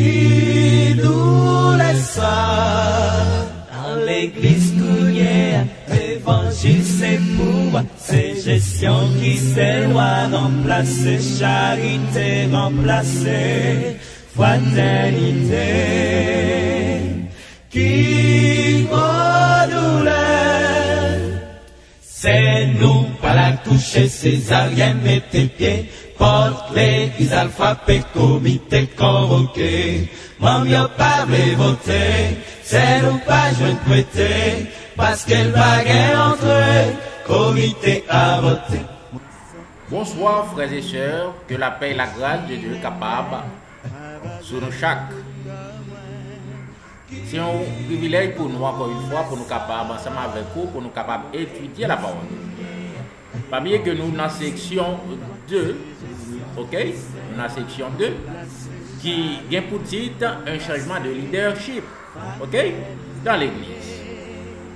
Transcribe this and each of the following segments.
Qui nous laisse dans l'église couillère, l'évangile c'est pour c'est gestion qui s'éloigne, remplacer charité, remplacer fraternité. Qui douleur, c'est nous, pas la toucher, césarien, mettez pieds, porte l'église alphabet, comité convoqué, m'en pas voter, c'est nous pas je prêter, parce qu'elle va entrer, comité à voter. Bonsoir frères et sœurs, que la paix et la grâce de Dieu capable sur nous chaque. C'est un privilège pour nous encore une fois, pour nous capables ensemble avec vous, pour nous capables d'étudier la parole. Pas mieux que nous dans la section 2, ok? Dans la section 2, qui vient pour titre un changement de leadership, ok? Dans l'église.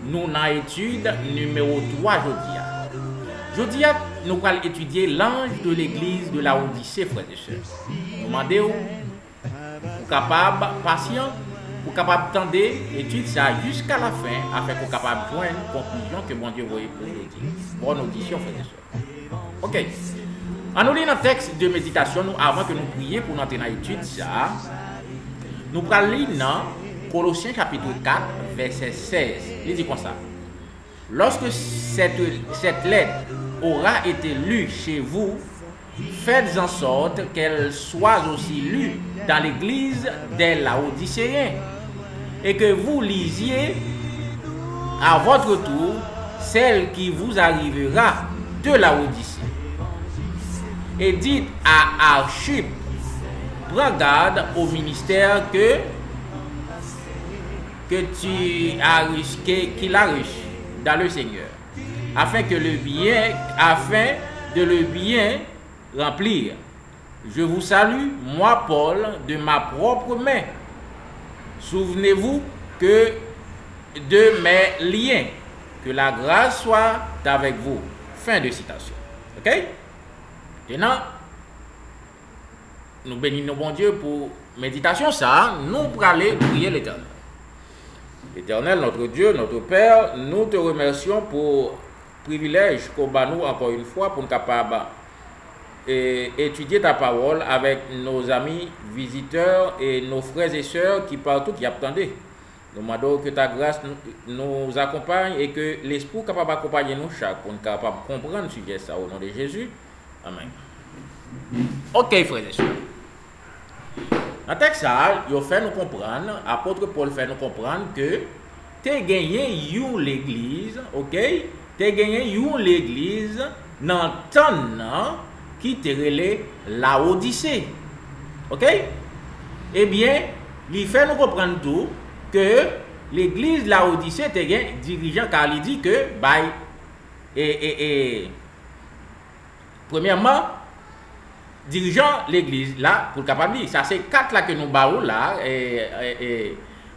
Nous dans l'étude numéro 3 aujourd'hui. Nous allons étudier l'ange de l'église de la Odyssée, frères et sœurs. Nous demandons, pour capable, patient, pour capable d'attendre l'étude ça jusqu'à la fin, afin qu'on capable de joindre une conclusion que mon Dieu voyait pour l'église. Bonne audition, frères et sœurs. Ok. En nous lisant le texte de méditation, nous, avant que nous prions pour entrer dans l'étude ça, nous allons lire dans Colossiens chapitre 4, verset 16. Il dit comme ça. Lorsque cette lettre aura été lue chez vous, faites en sorte qu'elle soit aussi lue dans l'église des Laodicéens et que vous lisiez à votre tour celle qui vous arrivera de Laodicée. Et dites à Archippe, prends garde au ministère qu'il a reçu dans le Seigneur, afin de le bien remplir. Je vous salue, moi Paul, de ma propre main. Souvenez-vous que de mes liens, que la grâce soit avec vous. Fin de citation. Ok? Maintenant, nous bénissons bon Dieu pour méditation ça. Nous allons prier l'Éternel. Éternel, notre Dieu, notre Père, nous te remercions pour le privilège qu'on a nous encore une fois pour nous capables étudier ta parole avec nos amis visiteurs et nos frères et sœurs qui partout qui attendent. Nous demandons que ta grâce nous accompagne et que l'Esprit capable d'accompagner nous chaque pour nous capable de comprendre ce sujet ça au nom de Jésus. Amen. Ok, frères et sœurs. Dans le texte, il fait nous comprendre, l'apôtre Paul fait nous comprendre que tu as gagné l'église, ok? Tu as gagné l'église dans le temps qui te relève la Odyssée, ok? Eh bien, il fait nous comprendre tout que l'église la Odyssée te gagné dirigeant car il dit que, premièrement, dirigeant l'église là pour capable dire ça c'est quatre là que nous baou là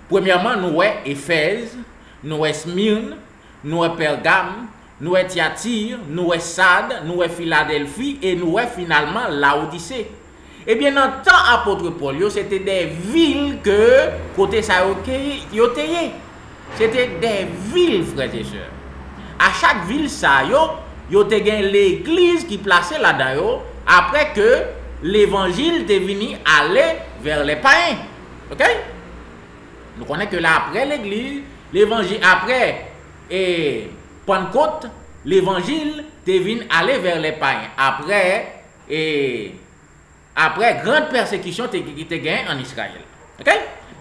premièrement nous est Éphèse, nous est Smyrne, nous est Pergame, nous est Thyatire, nous est Sade, nous est Philadelphie et nous est finalement Laodicée. Et bien dans le temps apôtre Paul c'était des villes que côté ça c'était des villes frères et sœurs. À chaque ville ça yo te gen l'église qui placée là-dedans après que l'évangile est venu aller vers les païens. Ok? Nous connaissons que là, après l'église, l'évangile, après Pentecôte, l'évangile est venu aller vers les païens. Après grande persécution qui était gagnée en Israël. Ok?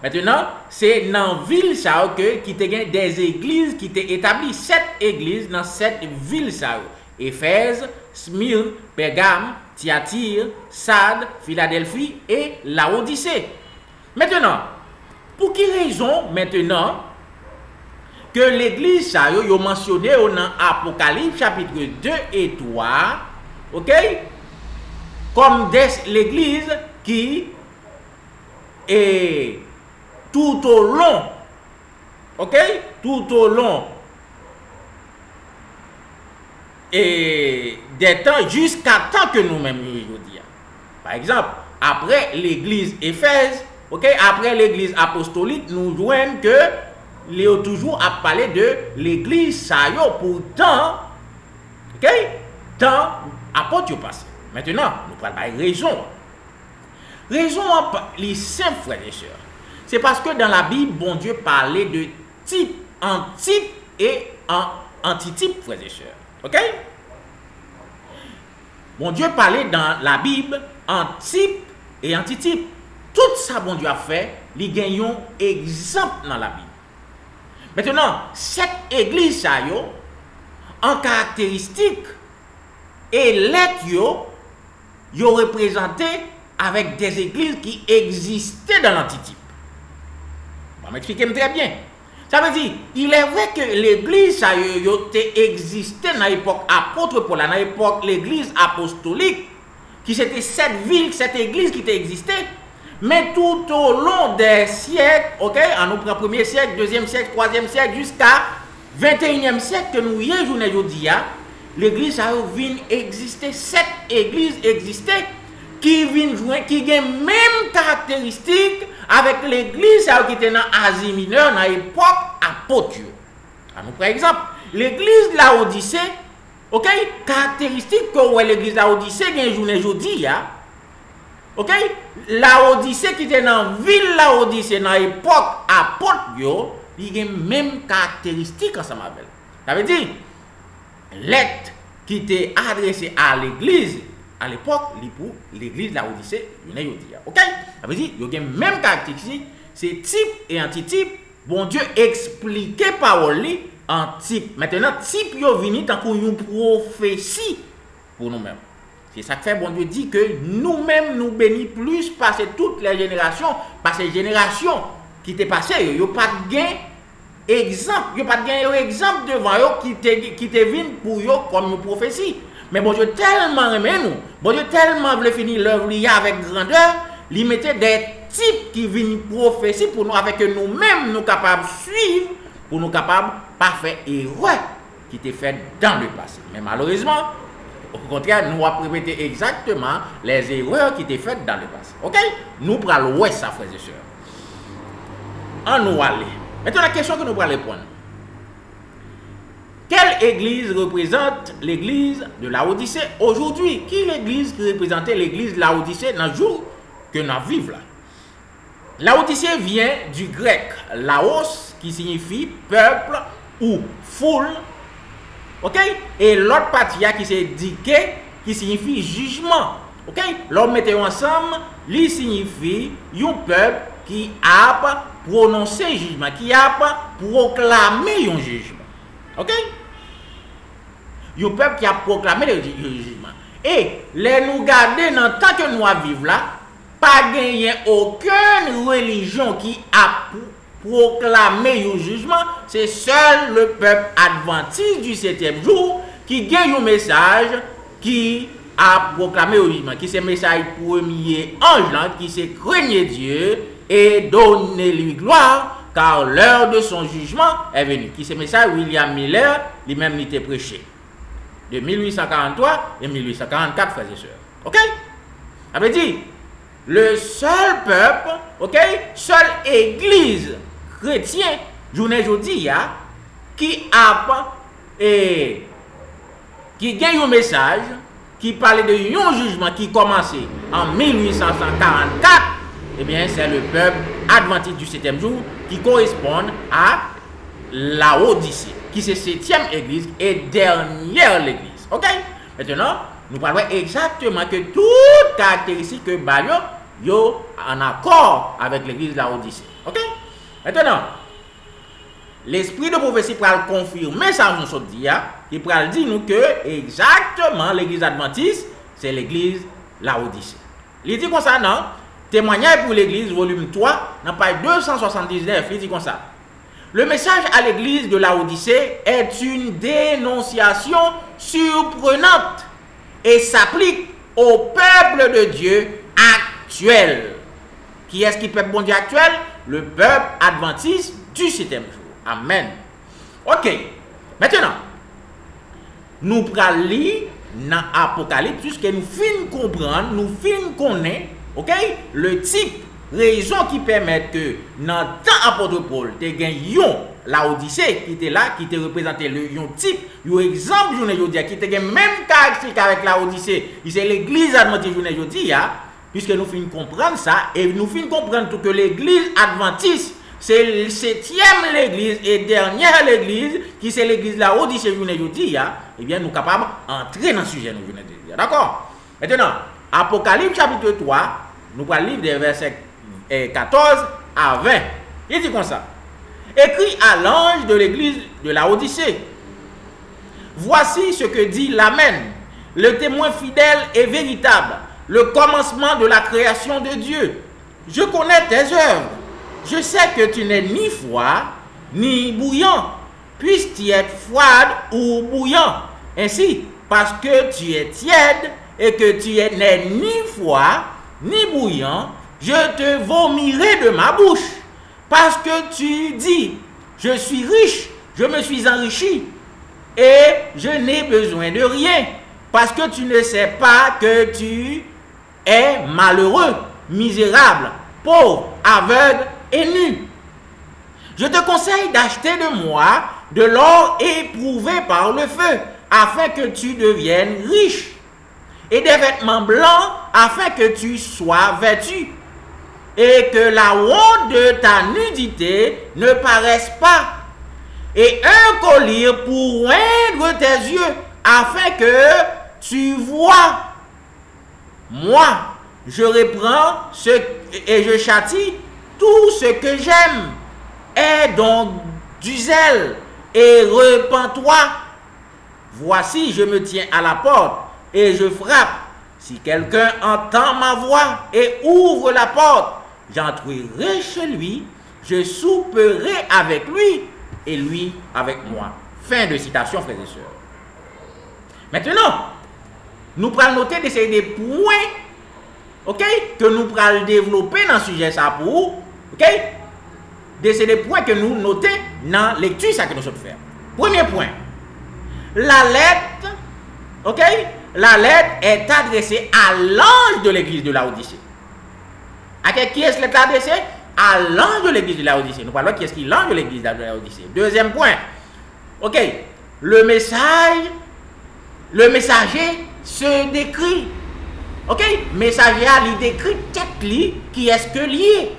Maintenant, c'est dans la ville qui te gagne des églises qui étaient établies. 7 églises dans cette ville. Éphèse, Smyrne, Pergame, Thyatire, Sade, Philadelphie et Laodicée. Maintenant, pour quelle raison maintenant que l'église ça yo mentionné dans Apocalypse chapitre 2 et 3, ok? Comme l'église qui est tout au long, ok? Tout au long et des temps jusqu'à temps que nous-mêmes aujourd'hui. Par exemple, après l'église Éphèse, ok, après l'église apostolique, nous joignons que il a toujours à parler de l'église ça yo pourtant, ok, tant apôtre passé. Maintenant, nous parlons de raison. Raison, les simples frères et sœurs. C'est parce que dans la Bible, bon Dieu parlait de type, en type et en antitype, frères et sœurs. Ok? Bon Dieu parlait dans la Bible en type et antitype. Tout ça, bon Dieu a fait, les gagnons exemple dans la Bible. Maintenant, cette église, ça yo, en caractéristique, et l'être yo représenté avec des églises qui existaient dans l'antitype. On va m'expliquer très bien. Ça veut dire, il est vrai que l'église ça existait dans l'époque apôtre Paul, dans l'époque l'église apostolique, qui c'était cette ville, cette église qui existait, mais tout au long des siècles, ok, en nous prend premier siècle, deuxième siècle, troisième siècle, jusqu'à 21e siècle que nous y est journée aujourd'hui, l'église a vient exister, cette église existait, qui vient jouer, qui a même caractéristiques avec l'église qui était dans Asie mineure, dans l'époque apôtre. Par exemple, l'église de Laodicée, ok, caractéristique que l'église de Laodicée a journée aujourd'hui, ok, Laodicée qui était dans la ville Laodicée dans l'époque apôtre, il a même caractéristique ensemble avec. Ça veut dire, l'être qui était adressé à l'église à l'époque, pour l'église de Laodicée, ok? Ça veut dire, il y a même caractéristique, c'est type et antitype. Bon Dieu expliquait parole en type. Maintenant, type yo vini tant qu'on prophétie pour nous-mêmes. C'est ça que fait bon Dieu dit que nous-mêmes nous bénis plus parce que toutes les générations, parce que les générations qui étaient passées, il n'y a pas de gain exemple, il n'y a pas de gain exemple devant eux qui te viennent pour eux comme une prophétie. Mais bon Dieu tellement aimé nous, bon Dieu tellement voulait finir l'œuvre avec grandeur, il mettait des types qui viennent prophétie pour nous, avec nous-mêmes nous capables de suivre, pour nous capables de pas faire erreur qui était faite dans le passé. Mais malheureusement, au contraire, nous avons répété exactement les erreurs qui étaient faites dans le passé. Ok? Nous prenons l'ouest, ça, frères et sœurs. En nous aller. Maintenant, la question que nous prenons prendre. Quelle église représente l'église de Laodicée aujourd'hui? Qui est l'église qui représentait l'église de Laodicée dans le jour que nous vivons là? Laodicée vient du grec Laos, qui signifie peuple ou foule. Ok? Et l'autre partie qui c'est diké, qui signifie jugement. Ok? L'homme mettez ensemble, il signifie un peuple qui a prononcé jugement, qui a proclamé un jugement. Ok? Un peuple qui a proclamé le jugement. Et les nous garder dans le temps que nous vivons là, pas gagner aucune religion qui a proclamé un jugement, c'est seul le peuple adventiste du 7e jour qui gagne un message qui a proclamé un jugement, qui c'est le message premier ange, qui c'est craigner Dieu et donner lui gloire, car l'heure de son jugement est venue. Qui c'est le message William Miller, lui-même était prêché. De 1843 et 1844, frères et sœurs. Ok? Ça veut dire, le seul peuple, ok, seule église chrétienne, journée aujourd'hui, qui a qui gagne un message, qui parlait de un jugement qui commençait en 1844, eh bien, c'est le peuple adventiste du 7e jour qui correspond à Laodicée, qui c'est 7e église et dernière l'église. Ok? Maintenant, nous parlons exactement que toute caractéristique que Bayo yo en accord avec l'église de Laodicée. Ok? Maintenant, l'esprit de prophétie pral confirmer ça nous sommes dit, qui pral dire nous que exactement l'église adventiste, c'est l'église Laodicée. Il dit comme ça, non? Témoignage pour l'église, volume 3, dans page 279, il dit comme ça. Le message à l'église de Laodicée est une dénonciation surprenante et s'applique au peuple de Dieu actuel. Qui est-ce qui est le peuple bon Dieu actuel? Le peuple adventiste du 7e jour. Amen. Ok. Maintenant, nous prenons lire dans l'Apocalypse, puisque nous finissons comprendre, nous finissons connaître, ok, le type raison qui permet que dans le temps apôtre Paul, tu as la Odyssée qui était là, qui te représentait le type, un exemple journée aujourd'hui, qui te même caractéristique avec la Odyssée. C'est l'église adventiste journée aujourd'hui, puisque nous finissons comprendre ça, et nous finissons comprendre tout que l'église adventiste, c'est le 7e l'église et dernière l'église, qui c'est l'église de la Odyssée journée aujourd'hui, eh bien nous sommes capables d'entrer dans le sujet nous journée aujourd'hui. D'accord? Maintenant, Apocalypse chapitre 3, nous allons lire des versets 14 à 20. Il dit comme ça. Écrit à l'ange de l'église de la Odyssée. Voici ce que dit l'Amen, le témoin fidèle et véritable, le commencement de la création de Dieu. Je connais tes œuvres. Je sais que tu n'es ni froid, ni bouillant. Puisses-tu être froide ou bouillant. Ainsi, parce que tu es tiède et que tu n'es ni froid, ni bouillant, je te vomirai de ma bouche. Parce que tu dis, je suis riche, je me suis enrichi, et je n'ai besoin de rien. Parce que tu ne sais pas que tu es malheureux, misérable, pauvre, aveugle et nu. Je te conseille d'acheter de moi de l'or éprouvé par le feu, afin que tu deviennes riche, et des vêtements blancs, afin que tu sois vêtu, et que la honte de ta nudité ne paraisse pas, et un collier pour oindre tes yeux, afin que tu vois. Moi, je reprends et je châtie tout ce que j'aime. Aie donc du zèle et repens-toi. Voici, je me tiens à la porte et je frappe. Si quelqu'un entend ma voix et ouvre la porte, j'entrerai chez lui, je souperai avec lui et lui avec moi. Fin de citation, frères et sœurs. Maintenant, nous prenons noter des points, ok, que nous prenons développer dans le sujet ça pour, ok, des points que nous notons dans la lecture ça que nous sommes faire. Premier point, la lettre, ok, la lettre est adressée à l'ange de l'église de la Odyssée. À qui est-ce qu'elle est adressée? À l'ange de l'église de la Odyssée. Nous parlons qui est-ce qui est l'ange de l'église de la Odyssée. Deuxième point, ok, le messager se décrit. Ok, messager a lui décrit qui est-ce que lié.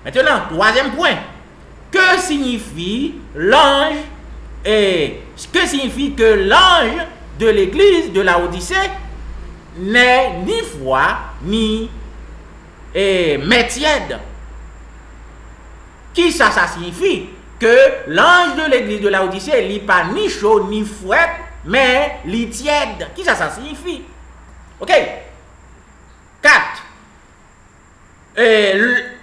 Maintenant, troisième point, que signifie l'ange et ce que signifie que l'ange de l'église de la Odyssée n'est ni froid ni mais tiède. Qui ça signifie? Que l'ange de l'église de la Odyssée n'est pas ni chaud ni froid, mais li tiède. Qui ça signifie? Ok. 4.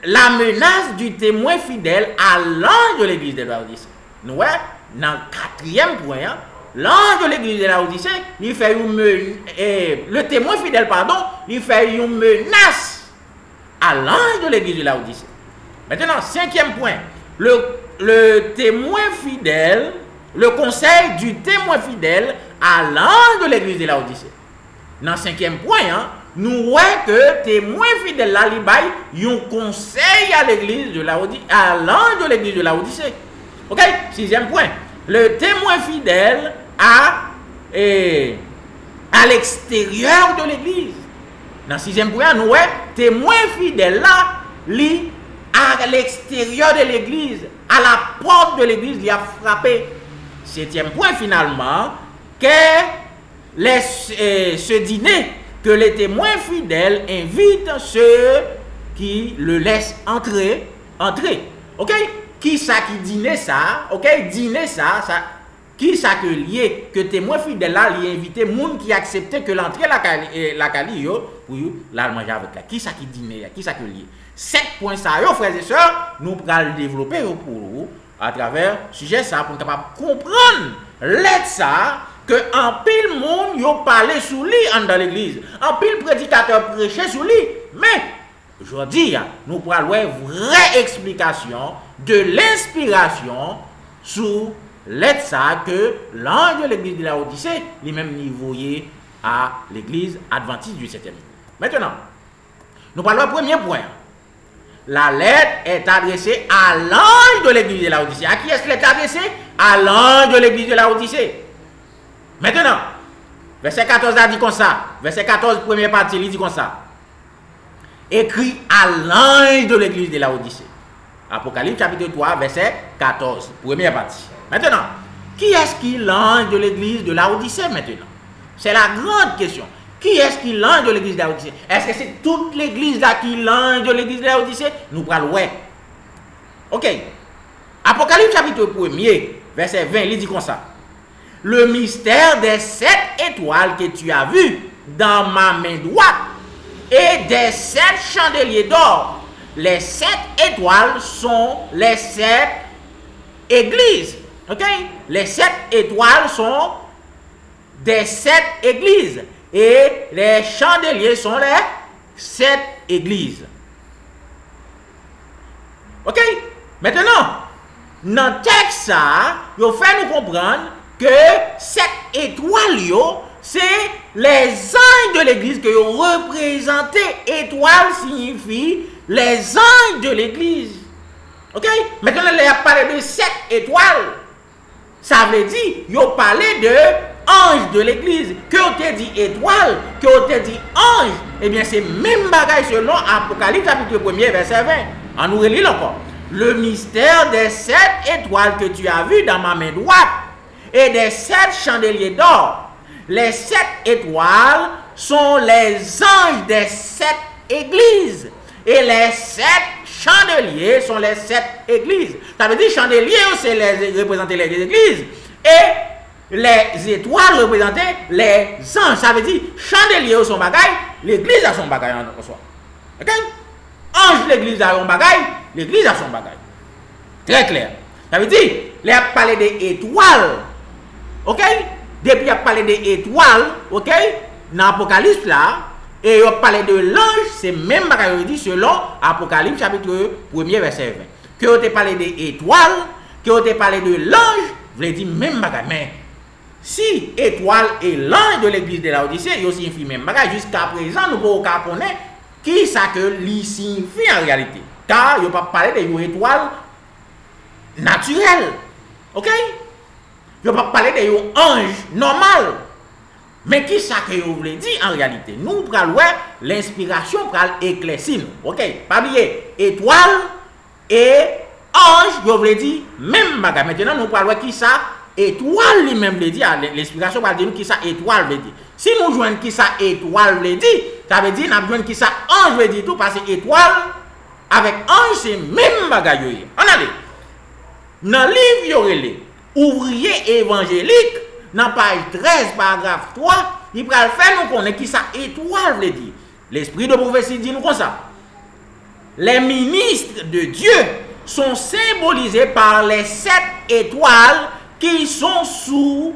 La menace du témoin fidèle à l'ange de l'église de la Odyssée. Nous, dans le quatrième point, l'ange de l'église de la Odyssée, il fait le témoin fidèle, pardon, il fait une menace à l'ange de l'église de la Odyssée. Maintenant, cinquième point, le témoin fidèle, le conseil du témoin fidèle à l'ange de l'église de la Odyssée. Dans le cinquième point, nous voyons que témoin fidèle là, il un conseil à l'église de la Odyssée, à l'ange de l'église de la Odyssée. Ok? Sixième point, le témoin fidèle à l'extérieur de l'église. Dans le sixième point, nous voyons témoin fidèle là, à l'extérieur de l'église, à la porte de l'église, il a frappé. Septième point finalement, que ce dîner, que les témoins fidèles invitent ceux qui le laissent entrer. Ok? Qui ça qui dîner ça? Ok? Dîner ça. Qui ça que lié? Que témoins fidèles là, li invité moun qui acceptait que l'entrée la cali yo pour la manger avec là. Qui ça qui dîner? Qui ça que lié? 7 points ça yo frères et sœurs, nous allons développer pour vous à travers sujet ça pour capable comprendre l'aide ça que en pile monde yo parlé sous lui dans l'église. En pile prédicateur prêcher sous lui, mais aujourd'hui nous pourrons voir vraie explication de l'inspiration sous l'aide ça que l'ange de l'église de la Odyssée lui-même niveaué à l'église adventiste du 7e. Maintenant, nous parlons du premier point. la lettre est adressée à l'ange de l'église de Laodicée. À qui est-ce qu'elle est adressée? À l'ange de l'église de Laodicée. Maintenant, verset 14 a dit comme ça. Verset 14, première partie, il dit comme ça. Écrit à l'ange de l'église de Laodicée. Apocalypse chapitre 3, verset 14, première partie. Maintenant, qui est-ce qui est l'ange de l'église de Laodicée maintenant? C'est la grande question. Qui est-ce qui est l'ange de l'église de Laodicée? Est-ce que c'est toute l'église là qui est l'ange de l'église de Laodicée? Nous parlons, ouais. Ok. Apocalypse chapitre 1er, verset 20, il dit comme ça. Le mystère des 7 étoiles que tu as vues dans ma main droite et des 7 chandeliers d'or. Les 7 étoiles sont les 7 églises. Ok? Les 7 étoiles sont des 7 églises. Et les chandeliers sont les 7 églises. Ok? Maintenant, dans le texte, il fait nous comprendre que cette étoile, c'est les anges de l'église que vous représentez. Étoile signifie les anges de l'église. Ok? Maintenant, il a parlé de 7 étoiles. Ça veut dire, il a parlé de ange de l'église. Que on te dit étoile, que on te dit ange, eh bien c'est même bagaille selon Apocalypse chapitre 1er verset 20. On nous relit encore. Le mystère des 7 étoiles que tu as vues dans ma main droite et des 7 chandeliers d'or. Les 7 étoiles sont les anges des 7 églises et les 7 chandeliers sont les 7 églises. Ça veut dire chandeliers c'est représenter les églises et les étoiles représentaient les anges. Ça veut dire chandelier son bagaille, l'église a son bagaille en soi. Ok? Ange l'église a son bagaille, l'église a son bagaille. Très clair. Ça veut dire, il a parlé des étoiles. Ok? Depuis il a parlé des étoiles, ok? Dans l'Apocalypse là, et il a parlé de l'ange, c'est même bagaille dit selon Apocalypse chapitre 1er verset 20. Que on te parlé des étoiles, que on te parlé de l'ange, vous dire même bagaille. Mais si étoile et l'ange de l'église de Laodicée, il signifie même bagaille. Jusqu'à présent, nous pouvons connaître qui ça que lui signifie en réalité. Car il n'a pas parlé d'étoiles naturelles. Ok? Il n'a pas parlé d'ange normal. Mais qui ça que vous voulez dire en réalité? Nous prenons l'inspiration pour éclaircir. Ok? Pas oublier étoile et ange, vous voulez dire même bagaille. Maintenant, nous prenons qui ça? Étoile lui-même veut dire, l'inspiration va dire qui ça étoile veut dire. Si nous jouons qui ça étoile veut dire, ça veut dire nous jouons qui ça ange veut dire tout parce que étoile avec ange c'est même bagaille. On allez. Dans le livre Yorele, ouvrier évangélique, dans page 13 paragraphe 3, il va faire nous connaître qui ça étoile veut dire. L'esprit de prophétie dit nous comme ça. Les ministres de Dieu sont symbolisés par les 7 étoiles qui sont sous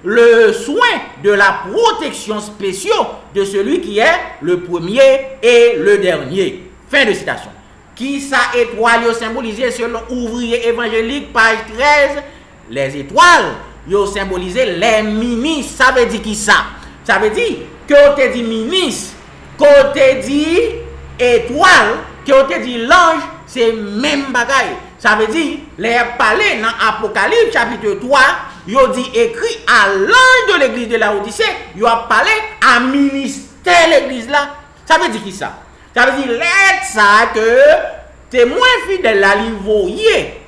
le soin de la protection spéciale de celui qui est le premier et le dernier. Fin de citation. Qui ça étoile symbolisé selon ouvrier évangélique, page 13. Les étoiles, yo symbolisé les ministres. Ça veut dire qui ça? Ça veut dire que on te dit ministre, qu'on te dit étoile, qu'on te dit l'ange, c'est même bagaille. Ça veut dire, les parlé dans Apocalypse chapitre 3, il dit écrit à l'ange de l'église de Laodicée, il a parlé à ministère l'église là. Ça veut dire qui ça? Ça veut dire, l'aide ça que témoin fidèle là, il voyait.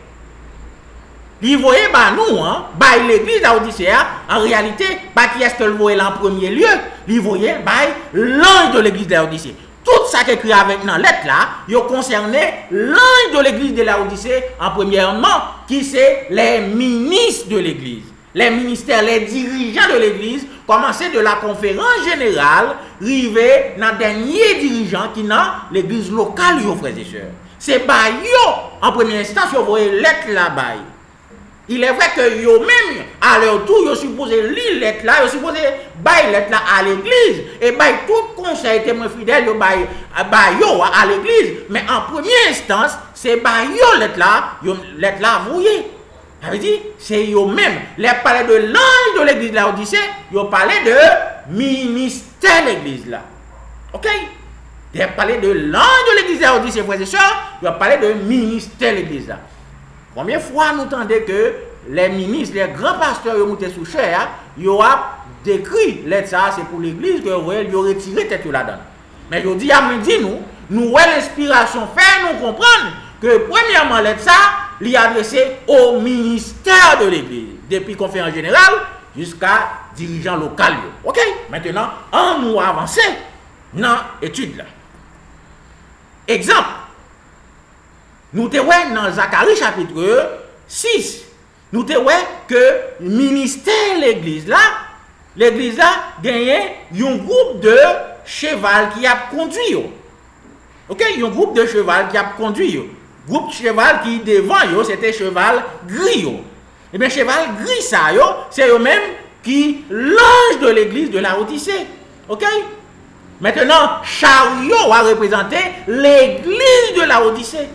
Il voyait bah nous, hein, bah l'église Laodicée, en réalité, bah qui est-ce que le voyait en premier lieu? Il voyait bah l'ange de l'église de Laodicée. Tout ça qui est écrit avec dans lettre là, il concernait l'ange de l'église de Laodicée en premièrement, qui c'est les ministres de l'église. Les ministères, les dirigeants de l'église, commencé de la conférence générale, arrivé dans le dernier dirigeant qui dans l'église locale, frères et sœurs. C'est bah yo, en première instance, vous voyez lettre là-bas. Il est vrai que yo même à leur tour, yo supposé lire lettre là, yo supposé bailler lettre là à l'église et bailler tout conseil témoin fidèle yo bailler yo à l'église, mais en première instance, c'est bailler yo lettre là vous voyez. Ça veut dire c'est yo même, les parler de l'ange de l'église de Laodicée, yo parler de ministère de l'église là. OK? Il a parlé de l'ange de l'église de Laodicée, frères et sœurs, il a parlé de ministère de l'église là. Combien de fois nous entendons que les ministres, les grands pasteurs, ils ont monté sous chair, ils ont décrit l'aide ça, c'est pour l'église que ils ont retiré tête là-dedans. Mais ils ont dit, nous l'inspiration fait nous comprendre que premièrement l'aide ça, il est adressé au ministère de l'église, depuis conférence générale jusqu'à dirigeant local. Ok? Maintenant, on nous avancer dans l'étude là. Exemple, nous te voyons dans Zacharie chapitre 6, nous te voyons que le ministère de l'église là gagne un groupe de cheval qui a conduit. Ok, un groupe de cheval qui a conduit. Groupe de cheval qui devant c'était cheval gris. Et bien cheval gris ça c'est eux même qui l'ange de l'église de Laodicée. Ok? Maintenant, chariot a représenté l'église de Laodicée.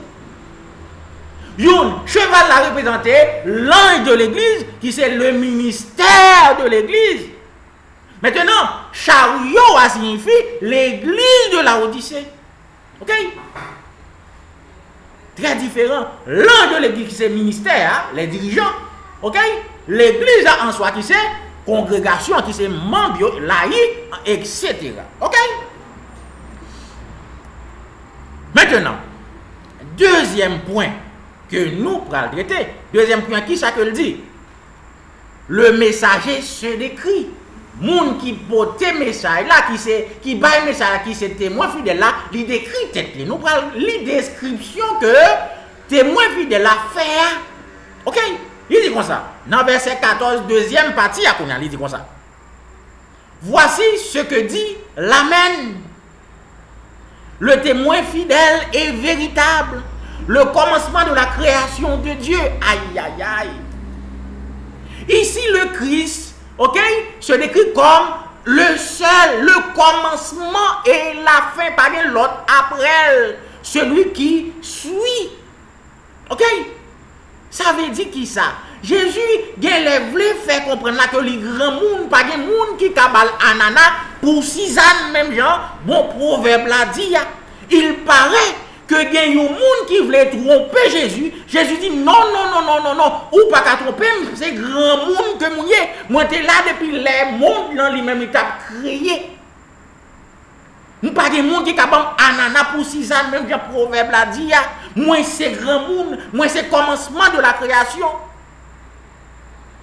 Cheval a représenté l'ange de l'église qui c'est le ministère de l'église. Maintenant, chariot a signifié l'église de Laodicée. Ok? Très différent. L'ange de l'église qui c'est ministère, les dirigeants. Ok? L'église en soi qui c'est congrégation, qui c'est membre, laïque, etc. Ok? Maintenant, deuxième point que nous pourrons traiter. Deuxième point, qui ça que le dit? Le messager se décrit. Moun qui porte message là, qui baille message qui c'est témoin fidèle là, il décrit tête. Nous prenons la description que témoin fidèle là fait. Ok? Il dit comme ça. Dans verset 14, deuxième partie, il dit comme ça. Voici ce que dit l'Amen. Le témoin fidèle et véritable. Le commencement de la création de Dieu. Aïe, aïe, aïe. Ici, le Christ, ok, se décrit comme le seul, le commencement et la fin, pas de l'autre après. Celui qui suit. Ok? Ça veut dire qui ça? Jésus, il voulait faire comprendre que les grands monde, pas de monde qui cabal anana pour 6 ans, même genre, bon proverbe l'a dit. Il paraît que il y a un monde qui voulait tromper Jésus. Jésus dit non, ou pas qu'à tromper, c'est grand monde que moi, moi t'es là depuis les mondes, dans lui-même, il t'a créé. Nous pas de monde qui cabal anana pour 6 ans, même genre proverbe l'a dit. Moi, c'est grand monde, moi, c'est commencement de la création.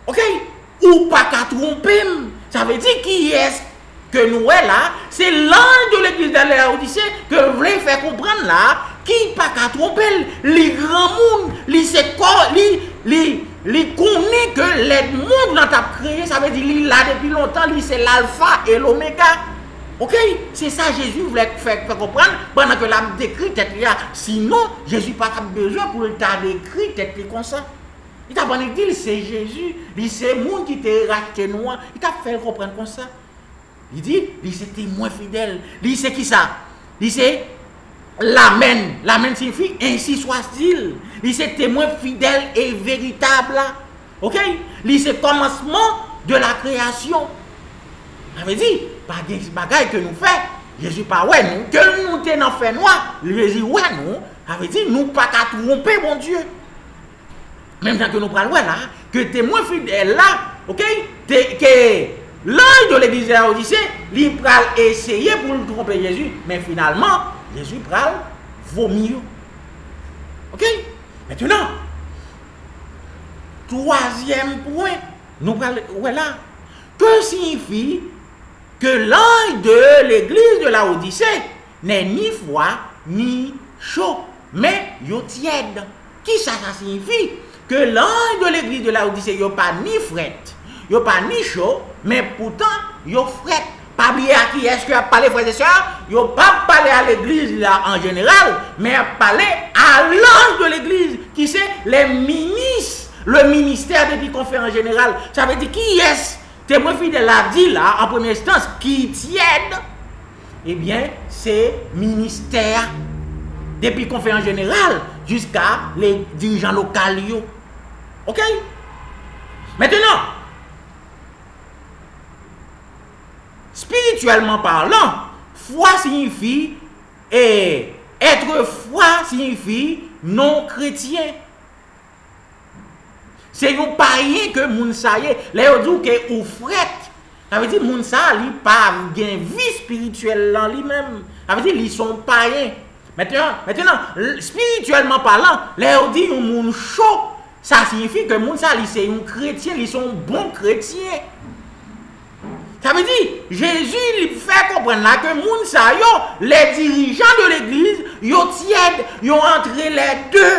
Ok? Ou pas qu'à tromper. Ça veut dire qui est-ce que nous est là? C'est l'ange de l'église de Laodicée que vous voulez faire comprendre là. Qui pas qu'à tromper? Les grands mondes, les connaît que les mondes dans ta créé. Ça veut dire qu'il là depuis longtemps, c'est l'alpha et l'oméga. Ok? C'est ça Jésus voulait faire comprendre pendant que l'âme décrit tête là. Sinon, Jésus n'a pas besoin pour t'a décrit tête comme ça. Il t'a pas dit c'est Jésus, c'est le monde qui t'a racheté noir. Il t'a fait comprendre comme ça. Il dit, c'est témoin fidèle. Il c'est qui ça? Il c'est l'Amen. L'Amen signifie ainsi soit-il. Il c'est témoin fidèle et véritable. Ok? Il c'est commencement de la création. Ça veut dire, pas des bagailles que nous faisons. Jésus pas ouais nous, que nous tenons fait noir. Jésus ouais nous. Ça veut dire, nous pas qu'à tromper mon Dieu. Même temps que nous parlons là, que témoin fidèle là, ok, que l'ange de l'église de Laodicée, il va essayer pour nous tromper Jésus, mais finalement, Jésus va vomir. Ok? Maintenant, troisième point, nous parlons là, que signifie que l'ange de l'église de Laodicée n'est ni froid ni chaud, mais tiède. Qui ça signifie? Que l'ange de l'église de Laodicée n'est pas ni fret, il n'est pas ni chaud, mais pourtant il est fret. Pas oublier à qui est-ce qu'il a parlé, frères et sœurs? Il n'a pas parlé à l'église là en général, mais il a parlé à l'ange de l'église, qui c'est les ministres, le ministère depuis conférence générale. Ça veut dire qui est-ce? Témoin fidèle l'a dit là, en première instance, qui tiède? Eh bien, c'est ministère depuis conférence générale jusqu'à les dirigeants locaux. Ok? Maintenant, spirituellement parlant, foi signifie Et être foi signifie non chrétien. C'est un païen que moun sa yé. Là, on dit que ou frette. Ça veut dire moun sa li pas gen vie spirituelle dans lui-même. Ça veut dire ils sont païens. Maintenant, spirituellement parlant, là, on dit un moun chaud. Ça signifie que moun sa li c'est un chrétien, ils sont bons chrétiens. Ça veut dire, Jésus lui fait comprendre là que moun sa yo, les dirigeants de l'église, yo tiède, yo entre les deux.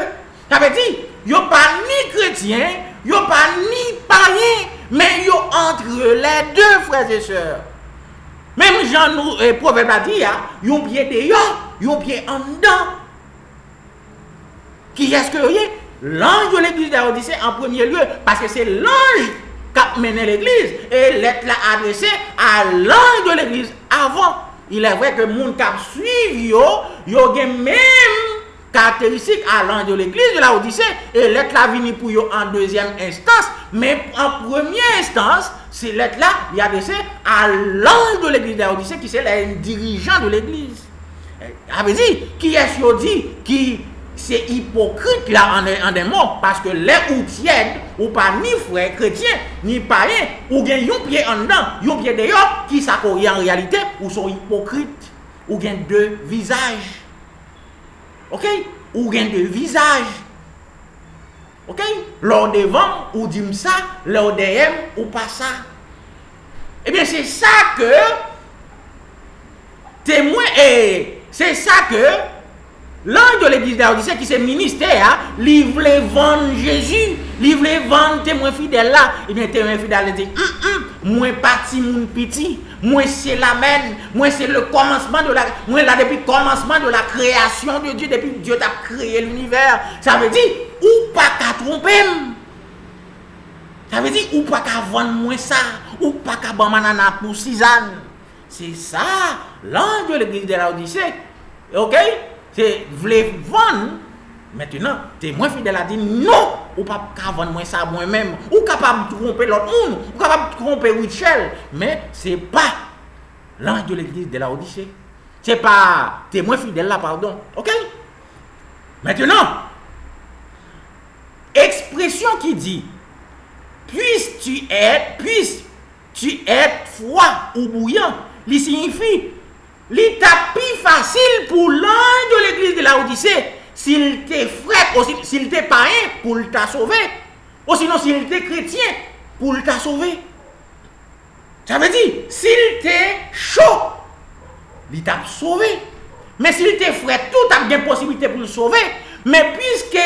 Ça veut dire, yo pas ni chrétien, yo pas ni païen, mais yo entre les deux, frères et sœurs. Même Jean nous, proverbe a dit, yo pied dehors, yo pied en dedans. Qui est-ce que y est? L'ange de l'église d'Odyssée en premier lieu, parce que c'est l'ange qui a mené l'église, et l'être là adressé à l'ange de l'église avant. Il est vrai que les gens qui suivent, ils ont même caractéristiques à l'ange de l'église de l'Odyssée, et l'être là venu pour eux en deuxième instance, mais en première instance, c'est l'être là qui est adressé à l'ange de l'église de l'Odyssée, qui c'est le dirigeant de l'église. Ça veut dire, qui est-ce qu'on dit qui c'est hypocrite là en des mots, parce que les ou tièdes, ou pas ni frère chrétien, ni païen, ou bien yon pied en dedans, yon pied dehors, qui s'accorient en réalité, ou sont hypocrites, ou bien deux visages. Ok? Ou bien deux visages. Ok? Lors devant, ou dit ça, lors derrière, ou pas ça. Eh bien, c'est ça que témoin, et c'est ça que l'ange de l'église d'Odyssée qui c'est ministère, il voulait vendre Jésus, il voulait vendre témoin fidèle là. Et bien témoin fidèle dit, moi parti mon petit, moi c'est la même, moi c'est le commencement de la, moi là depuis le commencement de la création de Dieu, depuis que Dieu t'a créé l'univers. Ça veut dire, ou pas qu'à tromper. Ça veut dire, ou pas qu'à vendre moi ça, ou pas qu'à vendre manana pour 6 ans. C'est ça, l'ange de l'église de l'Odyssée. Ok? C'est voulez vendre. Maintenant, témoin fidèle a dit non, ou pas vendre moi ça moi-même, ou capable de tromper l'autre monde, ou capable de tromper Richel, mais c'est pas l'ange de l'église de l'Odyssée. C'est pas témoin fidèle là, pardon. OK? Maintenant, expression qui dit puisses-tu être froid ou bouillant, il signifie l'étape plus facile pour l'ange de l'église de l'Odyssée s'il était frère, ou s'il était païen pour t'a sauvé, ou sinon s'il était chrétien pour t'a sauvé. Ça veut dire, s'il était chaud, il t'a sauvé. Mais s'il était frère, tout a bien possibilité pour le sauver. Mais puisque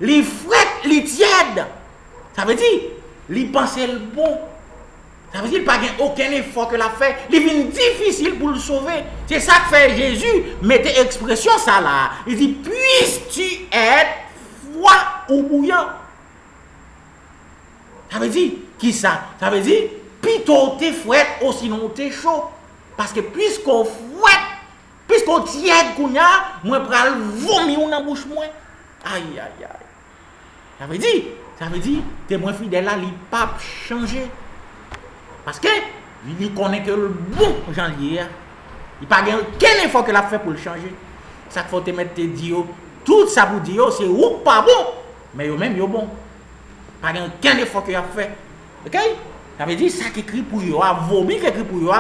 il frère, il tiède, ça veut dire, il pensait le bon. Ça veut dire qu'il n'y a pas aucun effort que l'a fait. Il est difficile pour le sauver. C'est ça que fait Jésus. Mettez expression ça là. Il dit, puisses-tu être froid ou bouillant? Ça veut dire, qui ça? Ça veut dire, plutôt t'es fouette ou sinon t'es chaud. Parce que puisqu'on fouette, puisqu'on tiède kounya, moi pral vomir dans la bouche moi. Aïe aïe aïe. Ça veut dire, témoin fidèle là, il pas changer. Parce que il connaît que le bon janvier, il n'y a pas aucun effort que l'a fait pour le changer. Ça faut te mettre tes dios, tout ça pour dire c'est ou pas bon, mais yo même yo bon. Pas aucun effort que a fait. OK? Ça veut dire ça qui écrit pour yo, a vomi qui écrit pour yo,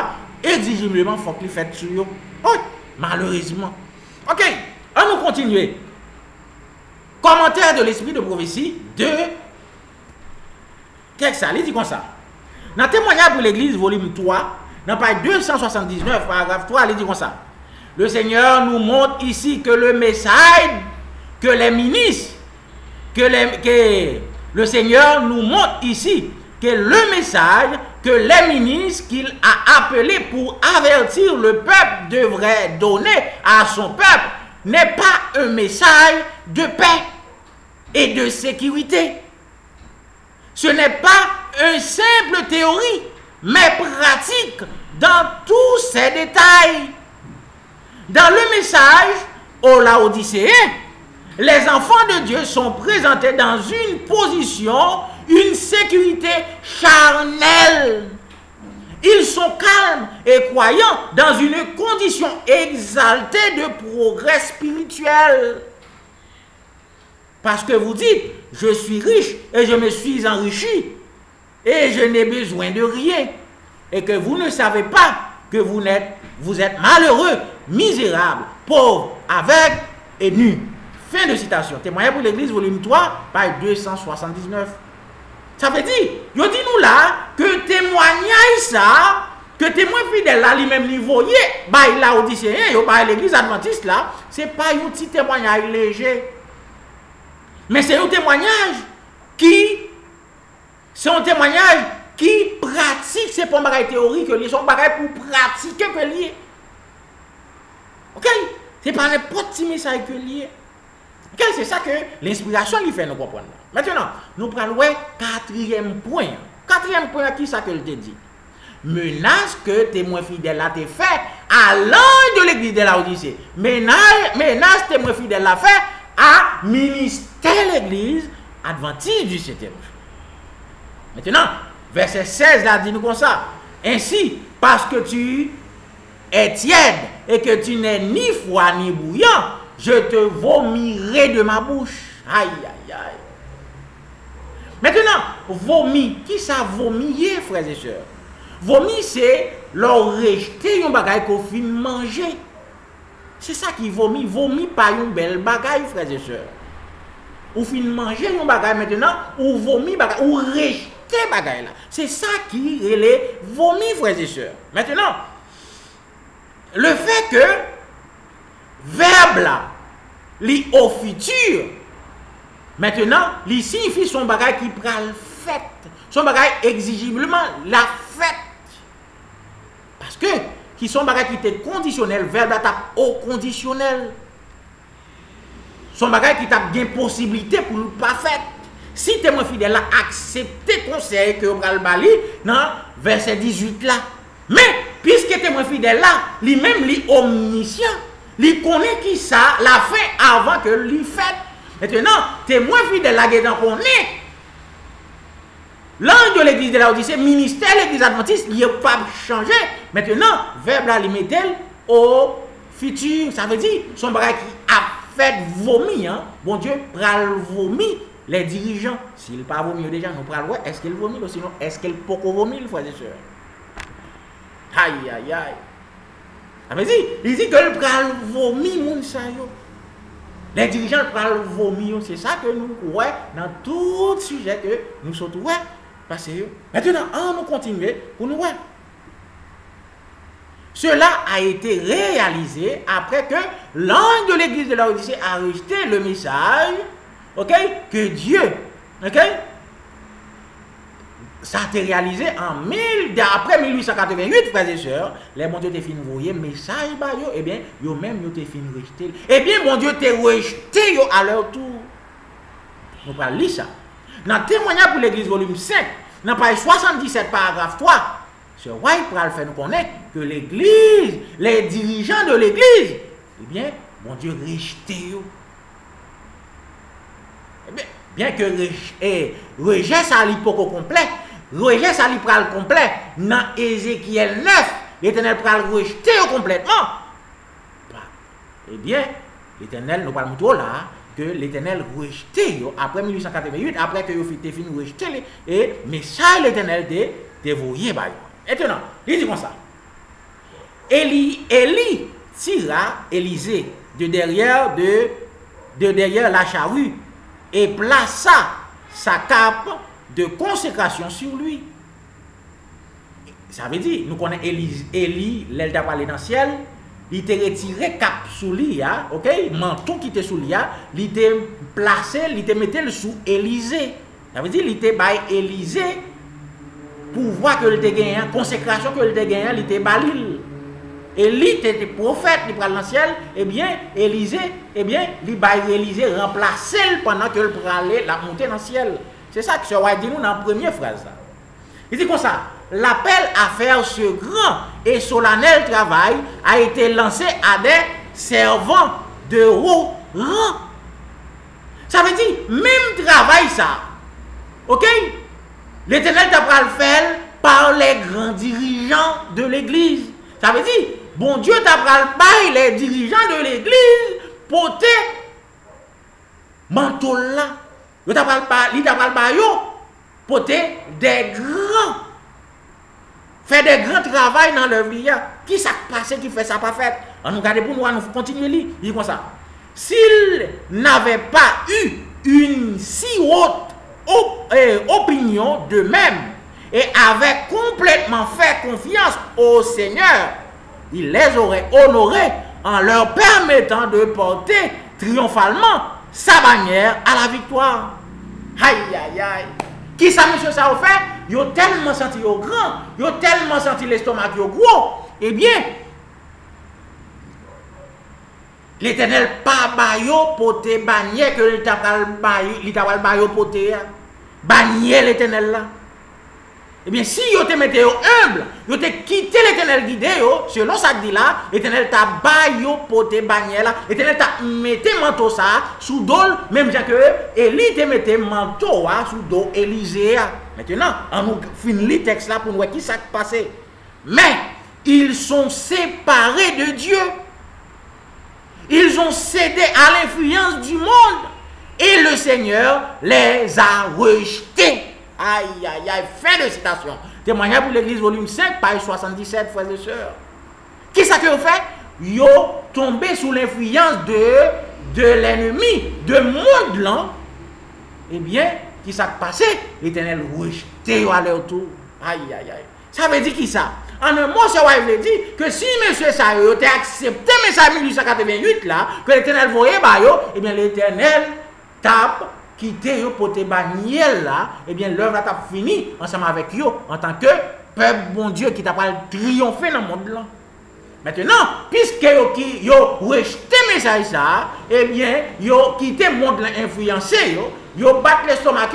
exigiblement faut qu'il fait sur yo. Oh, malheureusement. OK, on nous continuer. Commentaire de l'esprit de prophétie de texte ça, il dit comme ça. Dans témoignage pour l'église, volume 3, dans page 279, paragraphe 3, il dit comme ça. Le Seigneur nous montre ici que le message, que les ministres, le Seigneur nous montre ici que le message que les ministres qu'il a appelé pour avertir le peuple devrait donner à son peuple n'est pas un message de paix et de sécurité. Ce n'est pas une simple théorie, mais pratique dans tous ses détails. Dans le message aux Laodicéens, les enfants de Dieu sont présentés dans une position, une sécurité charnelle. Ils sont calmes et croyants dans une condition exaltée de progrès spirituel. Parce que vous dites, je suis riche et je me suis enrichi et je n'ai besoin de rien. Et que vous ne savez pas que vous êtes malheureux, misérable, pauvre, aveugle et nu. Fin de citation. Témoignage pour l'Église, volume 3, page 279. Ça veut dire, je dis nous là, que témoignage ça, que témoin fidèle là, lui-même niveau, il a auditionné, l'Église adventiste là, c'est pas un petit témoignage léger. Mais c'est un témoignage qui pratique, c'est pas un bagage théorique, c'est un bagage pour pratiquer que lié. Ok? C'est pas n'importe quel message que lié. Ok? C'est ça que l'inspiration lui fait nous comprendre. Maintenant, nous prenons le quatrième point. Quatrième point, qui ça que je te dit? Menace que témoin fidèle a fait à l'ange de l'église de Laodicée. Menace témoin fidèle a fait à ministère l'église adventiste du 7e jour. Maintenant, verset 16 là dit nous comme ça. Ainsi, parce que tu es tiède et que tu n'es ni froid ni bouillant, je te vomirai de ma bouche. Aïe, aïe, aïe. Maintenant, vomi, qui ça vomir, frères et sœurs? Vomi, c'est leur rejeter un bagage qu'on finit manger. C'est ça qui vomit. Vomi pas une belle bagaille, frères et sœurs. Ou fin manger un bagage maintenant, ou vomi bagage, ou rejeter bagage là. C'est ça qui est vomi, frères et sœurs. Maintenant, le fait que verbe là, li au futur, maintenant, li signifie son bagage qui pral fait. Son bagage exigiblement la fête. Parce que qui sont bagages qui étaient conditionnels, verbe tape au conditionnel. Son bagage qui tape bien possibilité pour ne pas faire. Si témoin fidèle a accepté conseil que on va le bali dans verset 18 là. Mais puisque témoin fidèle là, lui-même lui omniscient, lui connaît qui ça la fait avant que lui fait. Maintenant, témoin fidèle là qui connaît l'ange de l'église de Laodicée, ministère de l'église adventiste, il n'a pas changé. Maintenant, verbe là, il met au futur. Ça veut dire, son bagage qui a fait vomir, hein? Bon Dieu, pral vomir les dirigeants. S'il pas vomir déjà, nous pral voir, est-ce qu'il vomit ou sinon, est-ce qu'il peut vomir, frères et sœurs? Aïe, aïe, aïe. Ça veut dire, il dit que le pral vomir, moun sa yo. Les dirigeants pral vomir, c'est ça que nous voyons dans tout sujet que nous sommes ouais. Maintenant, on nous continue pour nous voir. Cela a été réalisé après que l'ange de l'église de Laodicée a rejeté le message, ok, que Dieu, ok, ça a été réalisé après 1888, frères et sœurs, les mon Dieu te fin envoyer message, et bien, yo même yo te fin rejeté. Eh bien, mon Dieu te rejeté yo à leur tour. On va lire ça. Dans témoignage pour l'église volume 5, dans page 77 paragraphe 3, Sir White pral faire nous connaître que l'église, les dirigeants de l'église, eh bien, mon Dieu rejeté yo. Eh bien que rejet ça li poko complet, rejet ça li pral complet, dans Ézéchiel 9, l'Éternel pral rejeté complètement. Eh bien, l'Éternel nous parle tout là. Que l'Éternel rejeté après 1888, après que vous avez fini rejeté, et message l'Éternel de voyer. Maintenant, il dit comme ça. Élie tira Élisée de derrière la charrue et plaça sa cape de consécration sur lui. Ça veut dire, nous connaissons Élie, l'elle t'a parlé dans le ciel. Il était retiré cap sous lui, ok? Manteau qui était sous lui, il était placé, il était mis sous Élisée. Ça veut dire il était by Élisée pour voir que il était gagné, consécration que il était gagné, il était balil. Élie était prophète, il prend dans le ciel, eh bien Élisée, eh bien il by Élisée remplacer pendant que il prend la montée dans le ciel. C'est ça que ce roi dit nous dans la première phrase. Il dit comme ça. L'appel à faire ce grand et solennel travail a été lancé à des servants de haut rang. Ça veut dire, même travail ça, ok? L'Éternel t'a pas le faire par les grands dirigeants de l'église. Ça veut dire, bon Dieu t'a pris les dirigeants de l'église pour te manteau là. Il t'a pris pour te des grands. Faire des grands travail dans leur vie. Qui s'est passé, qui fait ça pas fait? On nous garde pour nous continuer lire. Il dit comme ça. S'il n'avait pas eu une si haute opinion d'eux-mêmes et avait complètement fait confiance au Seigneur, il les aurait honorés en leur permettant de porter triomphalement sa bannière à la victoire. Aïe, aïe, aïe. Qui ça, monsieur, ça a fait? Ils ont tellement senti au grand, ils ont tellement senti l'estomac au gros. Eh bien, l'Éternel pas baillot pour te bannière que l'État va baillot pour te bannière l'Éternel là. Eh bien, si vous te mettez humble, vous te quitté l'Éternel guidé, selon ça dit là, l'Éternel t'a baillot pour te bannière là, l'Éternel t'a mettez manteau ça sous dos, même que Élie te mettez manteau sous dos Élisée. Maintenant, on nous finit le texte là pour nous voir qui s'est passé. Mais ils sont séparés de Dieu. Ils ont cédé à l'influence du monde et le Seigneur les a rejetés. Aïe, aïe, aïe, fin de citation. Témoignage pour l'église, volume 5, page 77, frères et sœurs. Qui ça que vous fait? Ils ont tombé sous l'influence de l'ennemi, de monde là. Eh bien, qui s'est passé? L'Éternel rejeté à leur tour. Aïe, aïe, aïe. Ça veut dire qui ça? En un mot, ça veut dire que si M. Sayo a accepté le message 1888 là, que l'Éternel voyait, eh bien l'Éternel tape, quitter pour te bannir là, eh bien l'œuvre a fini ensemble avec eux en tant que peuple bon Dieu qui t'a pas triomphé dans le monde là. Maintenant, puisque yo rejeté le message ça, eh bien yo quitté le monde là influencé, yo battent l'estomac,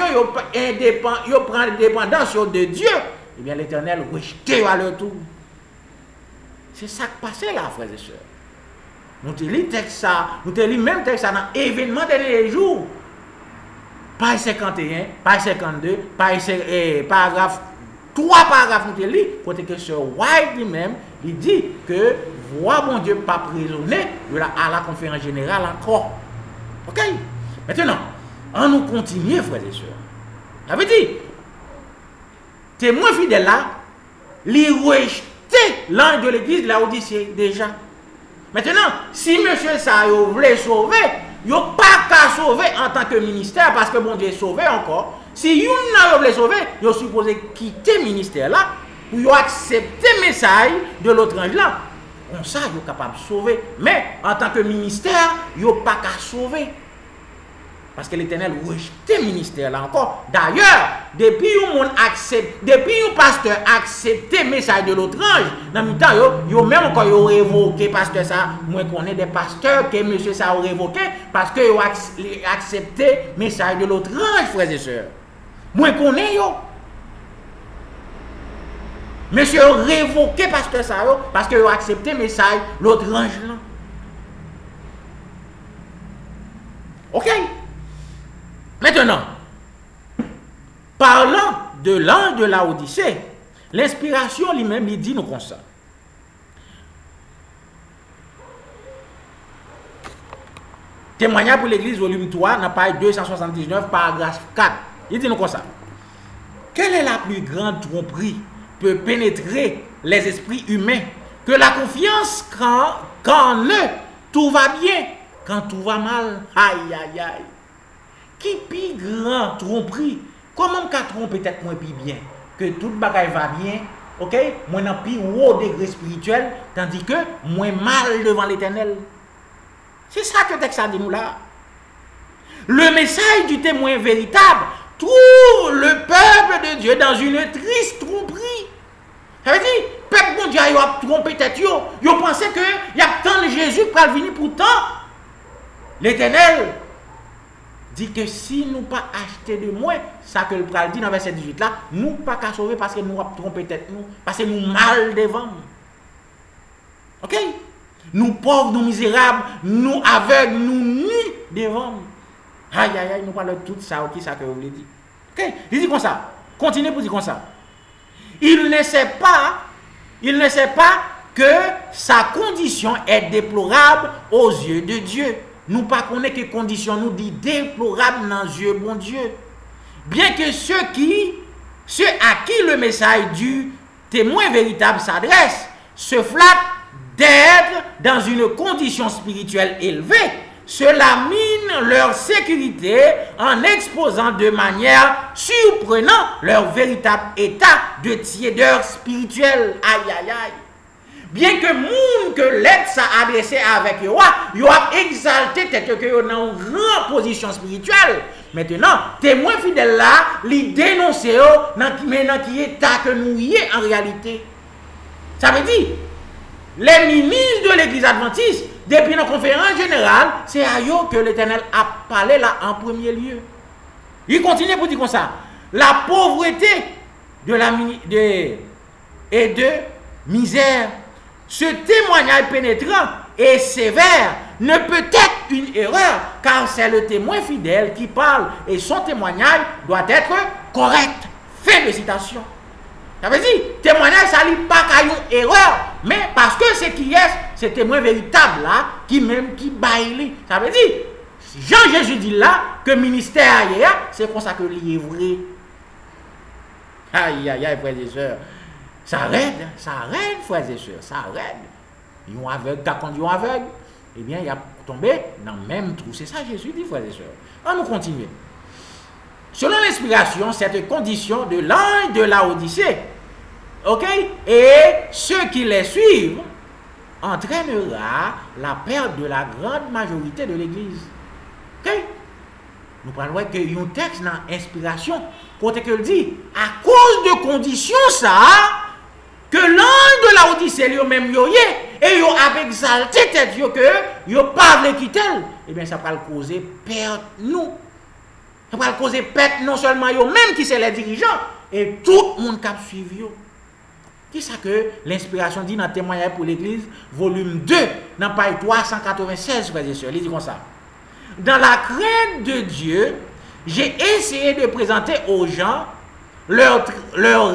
yo prend dépendance de Dieu. Eh bien, l'Éternel rejeté à leur tour. C'est ça qui passait là, frères et sœurs. Nous te lisons texte ça, nous te lisons même texte ça dans l'événement des derniers jours. Page 51, page 52, paragraphe, 3 paragraphes nous te lisons, côté que Sir White lui-même, il dit que voix mon Dieu pas prisonnier à la conférence générale encore. Ok? Maintenant, on nous continue, frères et sœurs. Ça veut dire, témoin fidèle là, il rejeté l'ange de l'église de Laodicée déjà. Maintenant, si monsieur Sayo voulait sauver, il n'a pas qu'à sauver en tant que ministère parce que bon Dieu est sauvé encore. Si il n'a pas sauver, il est supposé quitter le ministère là pour accepter le message de l'autre ange là. Comme ça, il est capable de sauver. Mais en tant que ministère, il n'a pas qu'à sauver. Parce que l'Éternel rejeté le ministère là encore. D'ailleurs, depuis un pasteur accepté le message de l'autre ange, dans le temps, il même encore révoqué pasteur ça. Moi, je connais des pasteurs que monsieur ça a révoqué parce que il a accepté le message de l'autre ange, frères et sœurs. Moi, je connais yo. Monsieur a révoqué pasteur ça parce qu'il a accepté le message de l'autre ange là. Ok? Maintenant, parlant de l'ange de Laodicée, l'inspiration lui-même, il dit nous comme ça. Témoignage pour l'église, volume 3, dans page 279, paragraphe 4. Il dit nous comme ça. Quelle est la plus grande tromperie peut pénétrer les esprits humains que la confiance quand tout va bien, quand tout va mal? Aïe, aïe, aïe. Qui plus grand tromperie? Comment qu'à tromper peut-être moins plus bien? Que tout le bagage va bien, ok? Moi dans plus haut degré spirituel, tandis que moins mal devant l'Éternel. C'est ça que le texte a dit nous là. Le message du témoin véritable trouve le peuple de Dieu dans une triste tromperie. Ça veut dire, peuple bon Dieu a trompé tête yo. Yo pensait que y a tant de Jésus pour venir pourtant. L'Éternel dit que si nous pas acheter de moins, ça que le pral dit dans verset 18 là, nous pas qu'à sauver parce que nous avons trompé tête nous, parce que nous mal devant. Ok? Nous pauvres, nous misérables, nous aveugles, nous nus devant. Aïe aïe aïe, nous parlons de tout ça, ok, ça que vous voulez dire. Ok? Il dit comme ça. Continuez pour dire comme ça. il ne sait pas que sa condition est déplorable aux yeux de Dieu. Nous ne connaissons pas que condition nous dit déplorable dans les yeux de bon Dieu. Bien que ceux à qui le message du témoin véritable s'adresse se flattent d'être dans une condition spirituelle élevée, cela mine leur sécurité en exposant de manière surprenante leur véritable état de tiédeur spirituelle. Aïe, aïe, aïe. Bien que moun que l'aide ça adressé avec yo a exalté tête que yo dans une grande position spirituelle. Maintenant, témoin fidèle là, li dénoncer yo dans qui état que nous y est en réalité. Ça veut dire les ministres de l'église adventiste depuis la conférence générale, c'est à eux que l'Éternel a parlé là en premier lieu. Il continue pour dire comme ça. La pauvreté et de misère. Ce témoignage pénétrant et sévère ne peut être une erreur, car c'est le témoin fidèle qui parle et son témoignage doit être correct. Fin de citation. Ça veut dire, témoignage, ça n'est pas qu'à une erreur, mais parce que c'est qui est, c'est témoin véritable là, qui baille. Ça veut dire, Jean-Jésus dit là, que ministère hier, c'est comme ça que l'il est vrai. Aïe, aïe, aïe, frères et sœurs. Ça raide, frères et sœurs, ça raide. Ils ont aveugle, quand ils ont aveugle, eh bien, il a tombé dans le même trou. C'est ça Jésus dit, frères et sœurs. On nous continue. Selon l'inspiration, cette condition de l'ange de Laodicée, ok, et ceux qui les suivent, entraînera la perte de la grande majorité de l'Église. Ok? Nous parlons que un texte dans l'inspiration, côté que le dit, à cause de conditions ça, que l'ange de Laodicée lui-même et yo a exalté tête yo que yo pas veut quitter, eh bien ça va causer perte nous. Ça va causer perte non seulement yo même qui c'est les dirigeants et tout le monde qui a suivi yo. Qui ça que l'inspiration dit dans témoignage pour l'église volume 2 dans page 396 frères et sœurs, il dit comme ça. Dans la crainte de Dieu, j'ai essayé de présenter aux gens leurs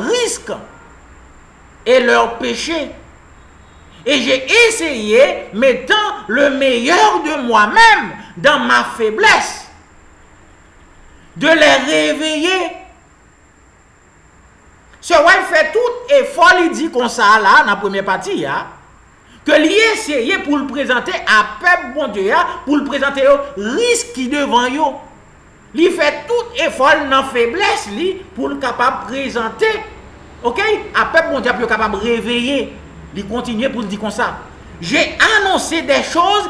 risques et leurs péchés. Et j'ai essayé, mettant le meilleur de moi-même dans ma faiblesse, de les réveiller. Ce White fait tout effort, il dit comme ça là, dans la première partie, hein, que lui essayer pour le présenter à peuple bon Dieu, pour le présenter au risque qui devant yo. Il fait tout effort dans la faiblesse pour le capable présenter, ok, à peuple bon Dieu pour le capable réveiller. Il continue pour le dire comme ça. J'ai annoncé des choses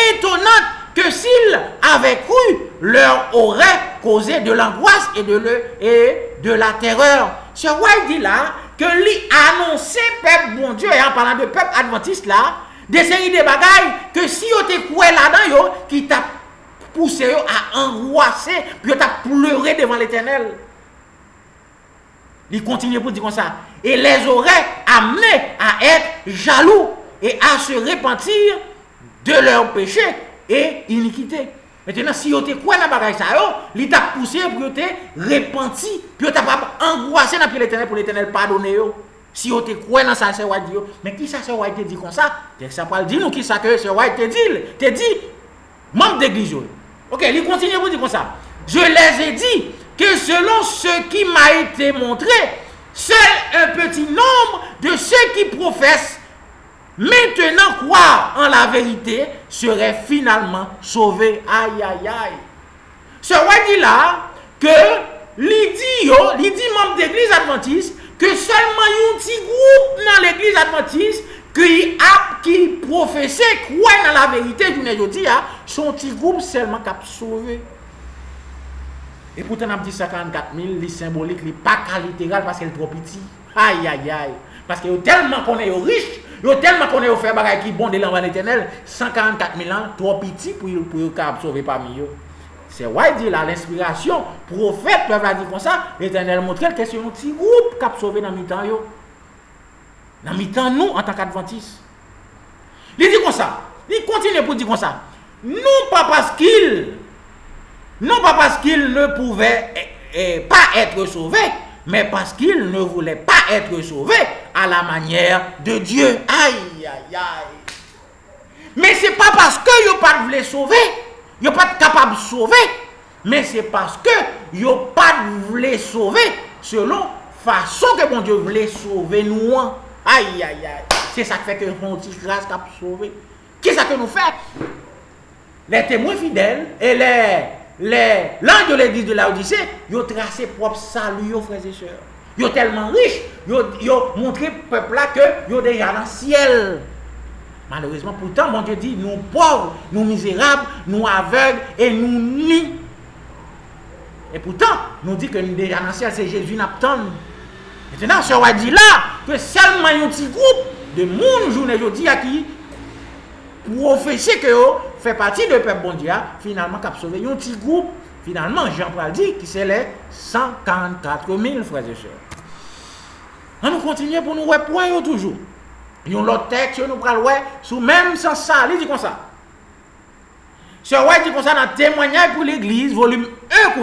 étonnantes que s'ils avaient cru, leur aurait causé de l'angoisse et de la terreur. Ce White dit là que lui annonçait peuple bon Dieu, et en parlant de peuple adventiste là, des séries de bagailles que si vous êtes coué là-dedans, qui t'a poussé à angoisser, puis t'a pleuré devant l'Éternel. Il continue pour dire comme ça. Et les aurait amenés à être jaloux et à se repentir de leurs péchés et iniquités. Maintenant, si vous êtes quoi dans la bagaille, il t'a poussé pour te repenti, puis vous pas angoissé dans l'Éternel pour l'Éternel pardonner. Si vous êtes quoi dans ça, c'est White dit. Mais qui ça, c'est White te dit comme ça? Ça parle dit nous qui ça que c'est White te dit, membre d'église. Ok, il continue pour dire comme ça. Je les ai dit que selon ce qui m'a été montré, seul un petit nombre de ceux qui professent maintenant croire en la vérité seraient finalement sauvés. Aïe, aïe, aïe. Ce roi dit là que l'idée membre d'église adventiste que seulement un petit groupe dans l'église adventiste qui professait croire dans la vérité, je dis, son petit groupe seulement qui a sauvé. Et pourtant, on a dit 54 000, les symboliques, les pas littéral parce qu'elle est trop petit. Aïe, aïe, aïe. Parce que tellement qu'on est riche, tellement qu'on est fait bagaille qui bon de l'envoi l'éternel, 144 000 ans, trop petit pour sauver parmi eux. C'est why dit là, l'inspiration, prophète peuvent la dire comme ça, l'éternel montre que c'est un petit groupe qui a sauvé dans mi-temps. Dans mi-temps, nous, en tant qu'adventistes. Il dit comme ça, il continue pour dire comme ça. Non pas parce qu'il ne pouvait pas être sauvé, mais parce qu'ils ne voulaient pas être sauvés à la manière de Dieu. Aïe, aïe, aïe. Mais ce n'est pas parce que ils pas voulu sauver, ils n'ont pas capable de sauver, mais c'est parce que ils n'ont pas voulu sauver selon la façon que bon Dieu voulait sauver nous. Aïe, aïe, aïe. C'est ça qui fait que nous avons grâce qu'à sauver. Qu'est-ce que nous fait? Les témoins fidèles et l'ange de l'église de Laodicée, ils ont tracé propre salut, frères et sœurs. Ils sont tellement riches, ils ont montré au peuple là que ils sont déjà dans le ciel. Malheureusement, pourtant, mon Dieu dit, nous pauvres, nous misérables, nous aveugles et nous nus. Et pourtant, nous dit que nous déjà dans le ciel, c'est Jésus n'attend. Maintenant, ce roi dit là que seulement un petit groupe de monde journée aujourd'hui à qui professer que fait partie de peuple bon Dieu, finalement, qui a sauvé un petit groupe. Finalement, Jean-Paul dit que c'est les 144 000 frères et sœurs. On nous continue pour nous repoyer toujours. Il y a l'autre texte, nous prenons sous même sans ça, il dit comme ça. Ce roi dit comme ça dans Témoignage pour l'Église, volume 1,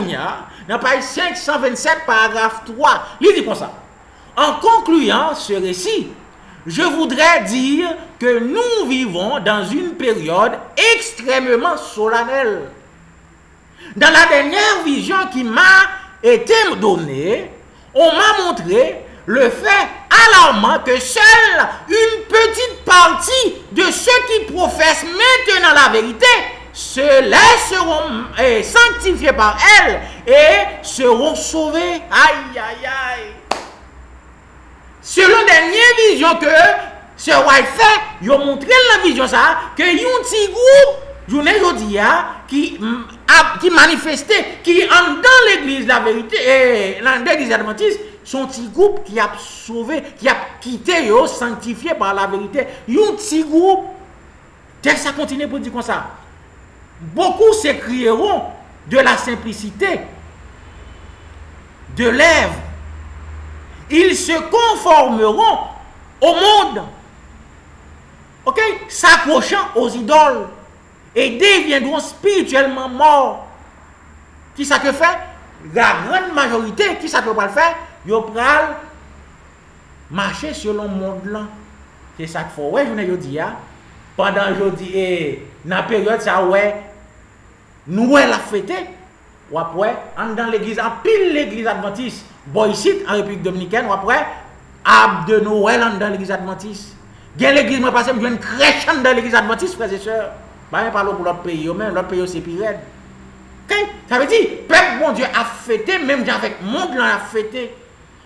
dans page 527, paragraphe 3. Il dit comme ça. En concluant ce récit, je voudrais dire que nous vivons dans une période extrêmement solennelle. Dans la dernière vision qui m'a été donnée, on m'a montré le fait alarmant que seule une petite partie de ceux qui professent maintenant la vérité se laisseront sanctifier par elle et seront sauvés. Aïe, aïe, aïe. Selon la dernière vision que ce roi fait, il a montré la vision ça, que y a un petit groupe, journée aujourd'hui, qui manifestait, qui est dans l'église la vérité, et dans l'église adventiste, son petit groupe qui a sauvé, qui a quitté, sanctifié par la vérité. Il y a un petit groupe. Texte ça continue pour dire comme ça. Beaucoup s'écrieront de la simplicité de lèvres. Ils se conformeront au monde, ok, s'accrochant aux idoles et deviendront spirituellement morts. Qui ça que fait? La grande majorité, qui ça peut pas le faire? Ils vont marcher selon le monde là. C'est ça qu'il faut. Ouais, je vous dis, pendant aujourd'hui, dans la période, ça, ouais, nous, la fête, ou après, dans l'église, en pile l'église adventiste, ici, en République Dominicaine, ou après, de Noël dans l'église adventiste. Bien l'église, moi, passé, je une crèche dans l'église adventiste, frères et sœurs. Bah, je parle pour l'autre pays, même l'autre pays, c'est pire. Okay? Ça veut dire, peuple bon Dieu a fêté, même avec monde là a fêté.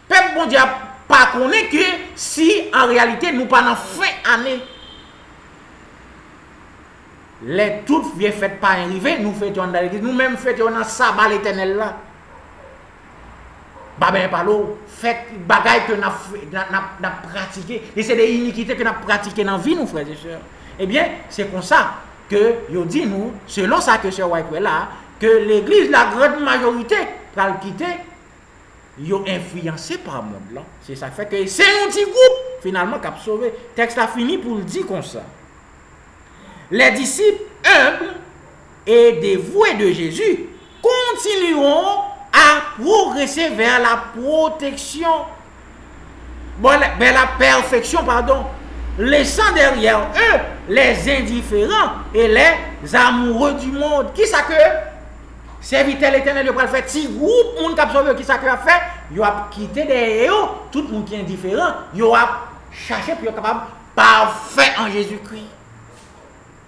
Peuple bon Dieu a pas connaît que si en réalité nous pas en fin année. Les toutes vieilles fêtes pas arrivées, nous fêtons dans l'église, nous même fêtons dans sabbat l'éternel là. Bah ben parlo, faites bagaille que n'a pratiqué et c'est des iniquités que n'a pratiqué dans vie nous frères et sœurs. Eh bien, c'est comme ça que yo dit nous, selon ça que ce roi là, que l'église la grande majorité va le quitter, yo influencé par le monde là. C'est ça qui fait que c'est un petit groupe finalement qui a sauvé. Le texte a fini pour le dire comme ça. Les disciples humbles et dévoués de Jésus continueront à progresser vers la protection, vers la perfection, pardon, laissant derrière eux les indifférents et les amoureux du monde. Qui ça que serviteur l'éternel il va faire petit groupe monde qui a sauvé, qui ça que a fait, il va quitter derrière eux tout le monde qui est indifférent, il va chercher pour être capable parfait en Jésus-Christ.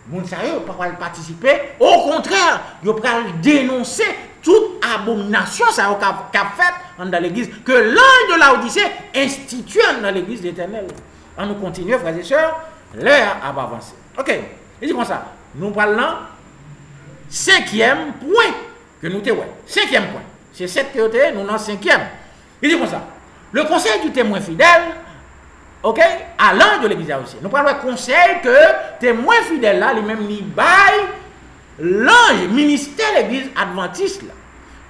Moun sérieux, pas participer, au contraire, il va dénoncer toute abomination ça qu'a fait dans l'église, que l'ange de Laodicée institue dans l'église de l'Éternel. On nous continue, frères et sœurs, l'heure a avancé. Ok, il dit comme ça, nous parlons cinquième point que nous avons. Cinquième point, c'est 7 que nous avons cinquième. Il dit comme ça, le conseil du témoin fidèle, ok, à l'ange de l'église aussi. Nous parlons conseil que témoin fidèle là, lui-même, il baille l'ange ministère de l'église adventiste là.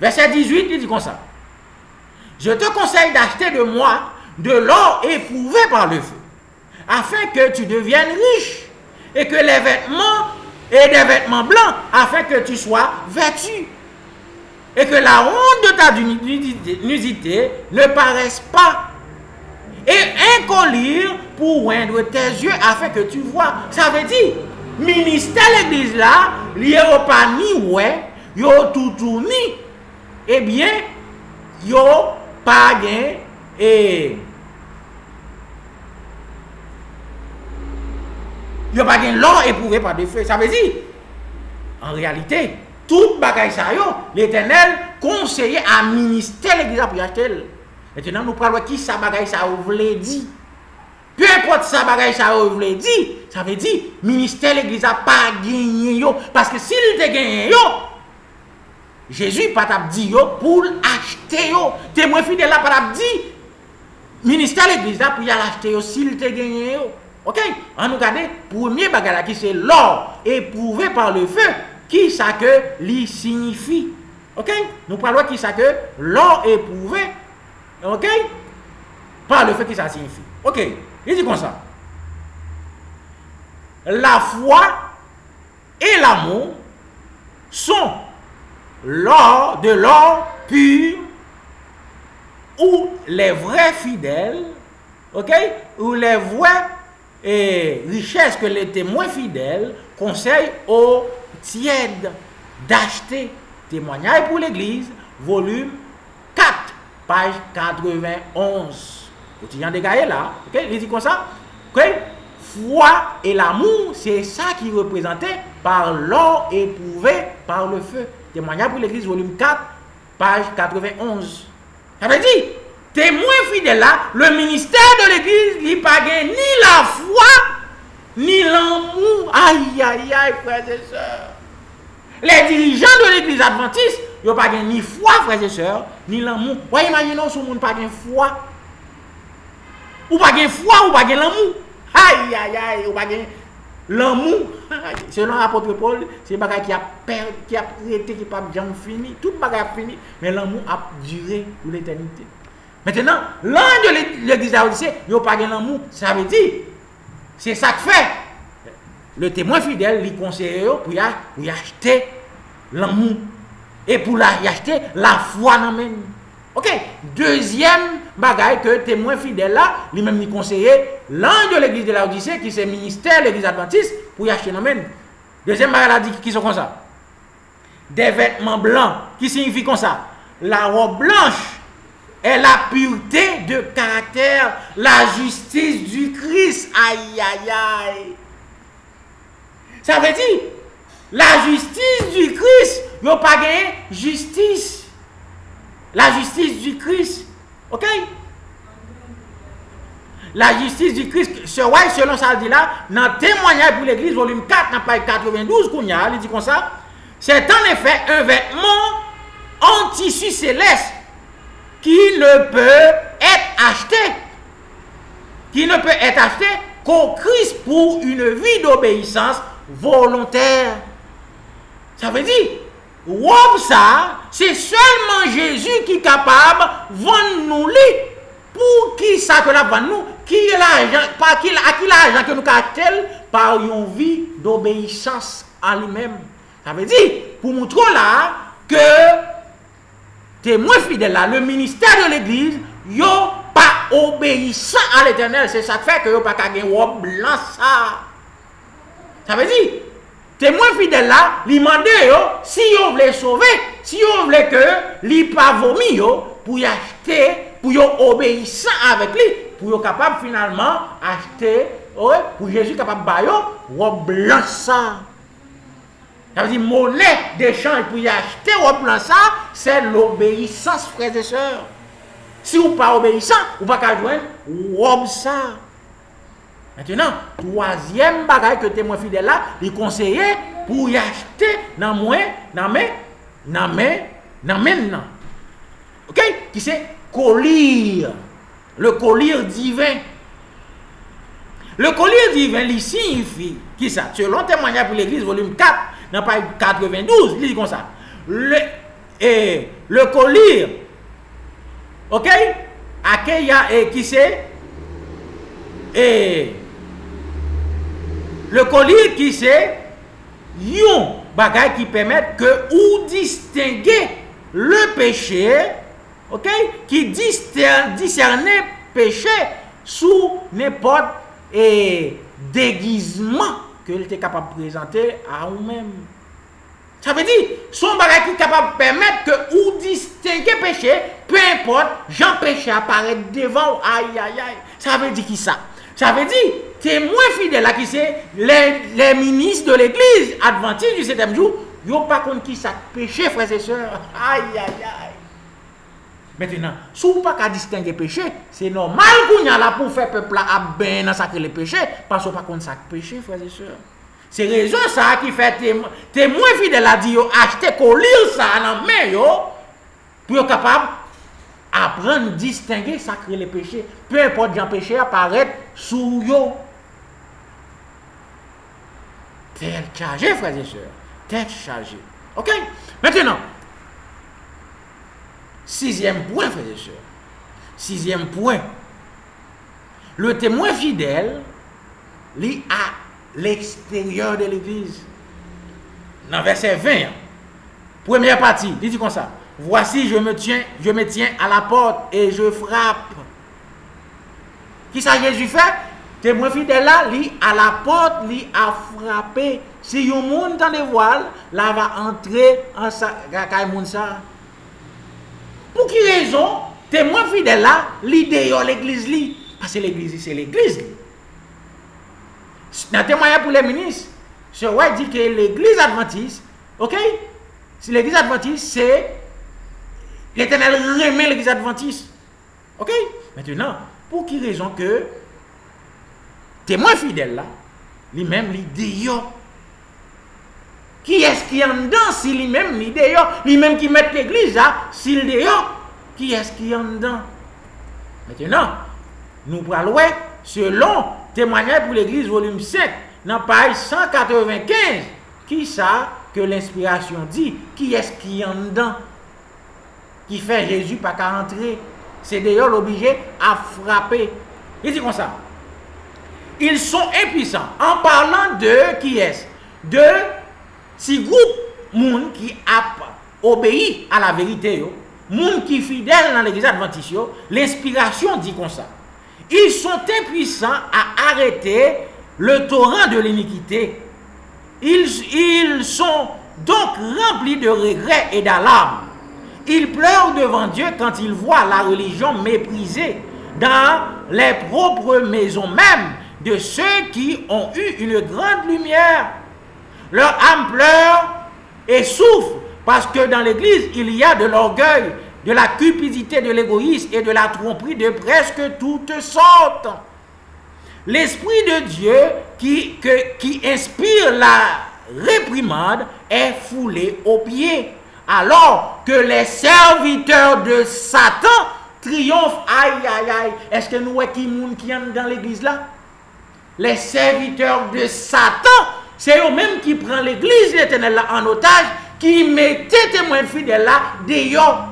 Verset 18, il dit comme ça. Je te conseille d'acheter de moi de l'or éprouvé par le feu, afin que tu deviennes riche, et que les vêtements, et des vêtements blancs, afin que tu sois vêtu. et que la honte de ta nudité ne paraisse pas. Et un collier pour oindre tes yeux afin que tu vois. Ça veut dire, ministère l'église là, il n'y a pas ni ouais, il y a tout ni. Eh bien, il n'y a pas gain et il n'y a pas gain l'or éprouvé par des feux. Ça veut dire, en réalité, tout bagaille ça yo, l'Éternel conseillait à ministère l'église pour acheter. Maintenant, nous parlons qui ça bagaille ça voulait dire. Peu importe ça bagaille ça voulait dire, ça veut dire ministère l'église a pas gagné yo parce que s'il te gagné yo, Jésus pas t'a dit yo pour acheter yo. Témoin fidèle là pas t'a dit ministère l'église là pour y acheter yo s'il te gagné yo. OK? On nous regarde premier bagaille là qui c'est l'or éprouvé par le feu, qui ça que li signifie. OK? Nous parlons qui ça que l'or éprouvé. OK? Par le fait que ça signifie. OK? Il dit comme ça. La foi et l'amour sont de l'or pur où les vrais fidèles, OK? Où les vraies richesses que les témoins fidèles conseillent aux tièdes d'acheter. Témoignage pour l'Église, volume 4. Page 91. Quotidien de Gaël là. Ok? Il dit comme ça. Ok? Foi et l'amour, c'est ça qui est représenté par l'or éprouvé par le feu. Témoignage pour l'Église, volume 4, page 91. Ça veut dire, témoin fidèle là, le ministère de l'Église, il n'a pas gagné ni la foi, ni l'amour. Aïe, aïe, aïe, frères et sœurs. Les dirigeants de l'Église adventiste, ils n'ont pas ni foi, frères et sœurs, ni l'amour. Vous imaginez si vous n'avez pas de foi. Ou pas de foi, ou pas de l'amour. Aïe, aïe, aïe, ou pas de l'amour. Selon l'apôtre Paul, c'est un bagage qui a perdu, qui a prêté, qui n'a pas bien fini. Tout bagage a fini, mais l'amour a duré pour l'éternité. Maintenant, l'un de l'Église adventiste, ils n'ont pas de l'amour. Ça veut dire, c'est ça que fait. Le témoin fidèle, il conseille pour y acheter l'amour. Et pour y acheter la foi dans même. OK? Deuxième bagaille que témoin fidèle là, lui-même lui conseillait l'un de l'église de la Odyssée qui c'est ministère de l'église adventiste pour y acheter dans même. Deuxième bagaille là dit qui sont comme ça. Des vêtements blancs qui signifie comme ça. La robe blanche est la pureté de caractère, la justice du Christ. Aïe aïe aïe. Ça veut dire la justice du Christ, il n'y a pas gagné justice. La justice du Christ. OK? La justice du Christ. Selon ça dit là, dans témoignage pour l'Église, volume 4, dans page 92, il dit comme ça. C'est en effet un vêtement en tissu céleste qui ne peut être acheté. Qui ne peut être acheté qu'au Christ pour une vie d'obéissance volontaire. Ça veut dire, robe ça, c'est seulement Jésus qui est capable de vendre nous li. Pour qui ça que la vendre nous? Qui est l'argent? À qui l'argent que nous achetons? Par une vie d'obéissance à lui-même. Ça veut dire, pour montrer là que témoin fidèle là, le ministère de l'Église, yo pas obéissant à l'Éternel. C'est ça qui fait que yo pas gagner robe blanc ça. Ça veut dire, témoin fidèle là, lui demande si vous voulez sauver, si vous voulez que lui pas vomi pour y acheter, pour y obéissant avec lui, pour y capable finalement acheter, pour Jésus capable de bailler robe blanc ça. Ça veut dire monnaie d'échange pour y acheter robe blanc ça, c'est l'obéissance, frères et sœurs. Si vous pas obéissant, vous pas qu'à joindre robe ça. Maintenant, troisième bagaille que témoin fidèle là, il conseillait pour y acheter dans maintenant. OK? Qui c'est collier. Le collier divin. Le collier divin, il signifie qui ça? Selon témoignage pour l'Église, volume 4, dans page 92, il dit comme ça. Le collier, OK? Qui c'est? Le collier qui c'est yon bagay qui permet que ou distinguer le péché, ok, qui discernait péché sous n'importe déguisement que il était capable de présenter à vous-même. Ça veut dire, son bagage qui est capable de permettre que ou distinguer péché, peu importe, Jean péché apparaît devant, aïe aïe aïe. Ça veut dire qui ça? Ça veut dire, témoin fidèle là qui c'est les ministres de l'église adventiste du 7e jour, ils n'ont pas compte qui ça péché, frères et sœurs. Aïe aïe aïe. Maintenant, si vous n'avez pas distinguer péché, c'est normal qu'on y a là pour faire peuple à ben dans sacré le péché, parce qu'on n'a pas contre ça péché, frères et sœurs. C'est raison ça qui fait témoin fidèle a dit acheter qu'on lire ça dans main yo pour être capable apprendre distinguer sacré le péché. Peu importe quand péché apparaît sous yo. Tête chargée, frères et sœurs. Tête chargée. OK? Maintenant, 6e point, frères et sœurs. 6e point. Le témoin fidèle, lui a l'extérieur de l'église. Dans verset 20, première partie, il dit comme ça. Voici, je me tiens à la porte et je frappe. Qui ça Jésus fait? Témoin fidèle là, lui à la porte, lui a frappé. Si yon monde dans les voiles, là va entrer en sa ça. Pour qui raison? Témoin fidèle là, l'idée de l'église li. Parce que l'église, c'est l'église. Dans le témoignage pour les ministres, ce roi dit que l'église adventiste, ok? Si l'église adventiste, c'est l'Éternel remet l'église adventiste. Ok? Maintenant, pour qui raison que témoin fidèle là, lui-même, l'idée. Qui est-ce qui est en dedans si lui-même, l'idée, lui-même qui met l'église là, s'il dehors, qui est-ce qui est en dedans? Maintenant, nous parlons selon témoignage pour l'église volume 5 dans page 195 qui ça que l'inspiration dit qui est-ce qui est en dedans qui fait Jésus pas qu'à entrer c'est d'ailleurs l'obligé à frapper. Il dit comme ça, ils sont impuissants en parlant de qui est-ce de si groupe moun qui a obéi à la vérité moun qui fidèle dans l'église adventiste l'inspiration dit comme ça. Ils sont impuissants à arrêter le torrent de l'iniquité. Ils sont donc remplis de regrets et d'alarmes. Ils pleurent devant Dieu quand ils voient la religion méprisée dans les propres maisons même de ceux qui ont eu une grande lumière. Leur âme pleure et souffre parce que dans l'église, il y a de l'orgueil, de la cupidité, de l'égoïsme et de la tromperie de presque toutes sortes. L'Esprit de Dieu qui inspire la réprimande est foulé aux pieds, alors que les serviteurs de Satan triomphent. Aïe, aïe, aïe. Est-ce que nous voyons qui sont dans l'église là? Les serviteurs de Satan, c'est eux-mêmes qui prennent l'église l'Éternel en otage, qui mettent témoins fidèles là dehors.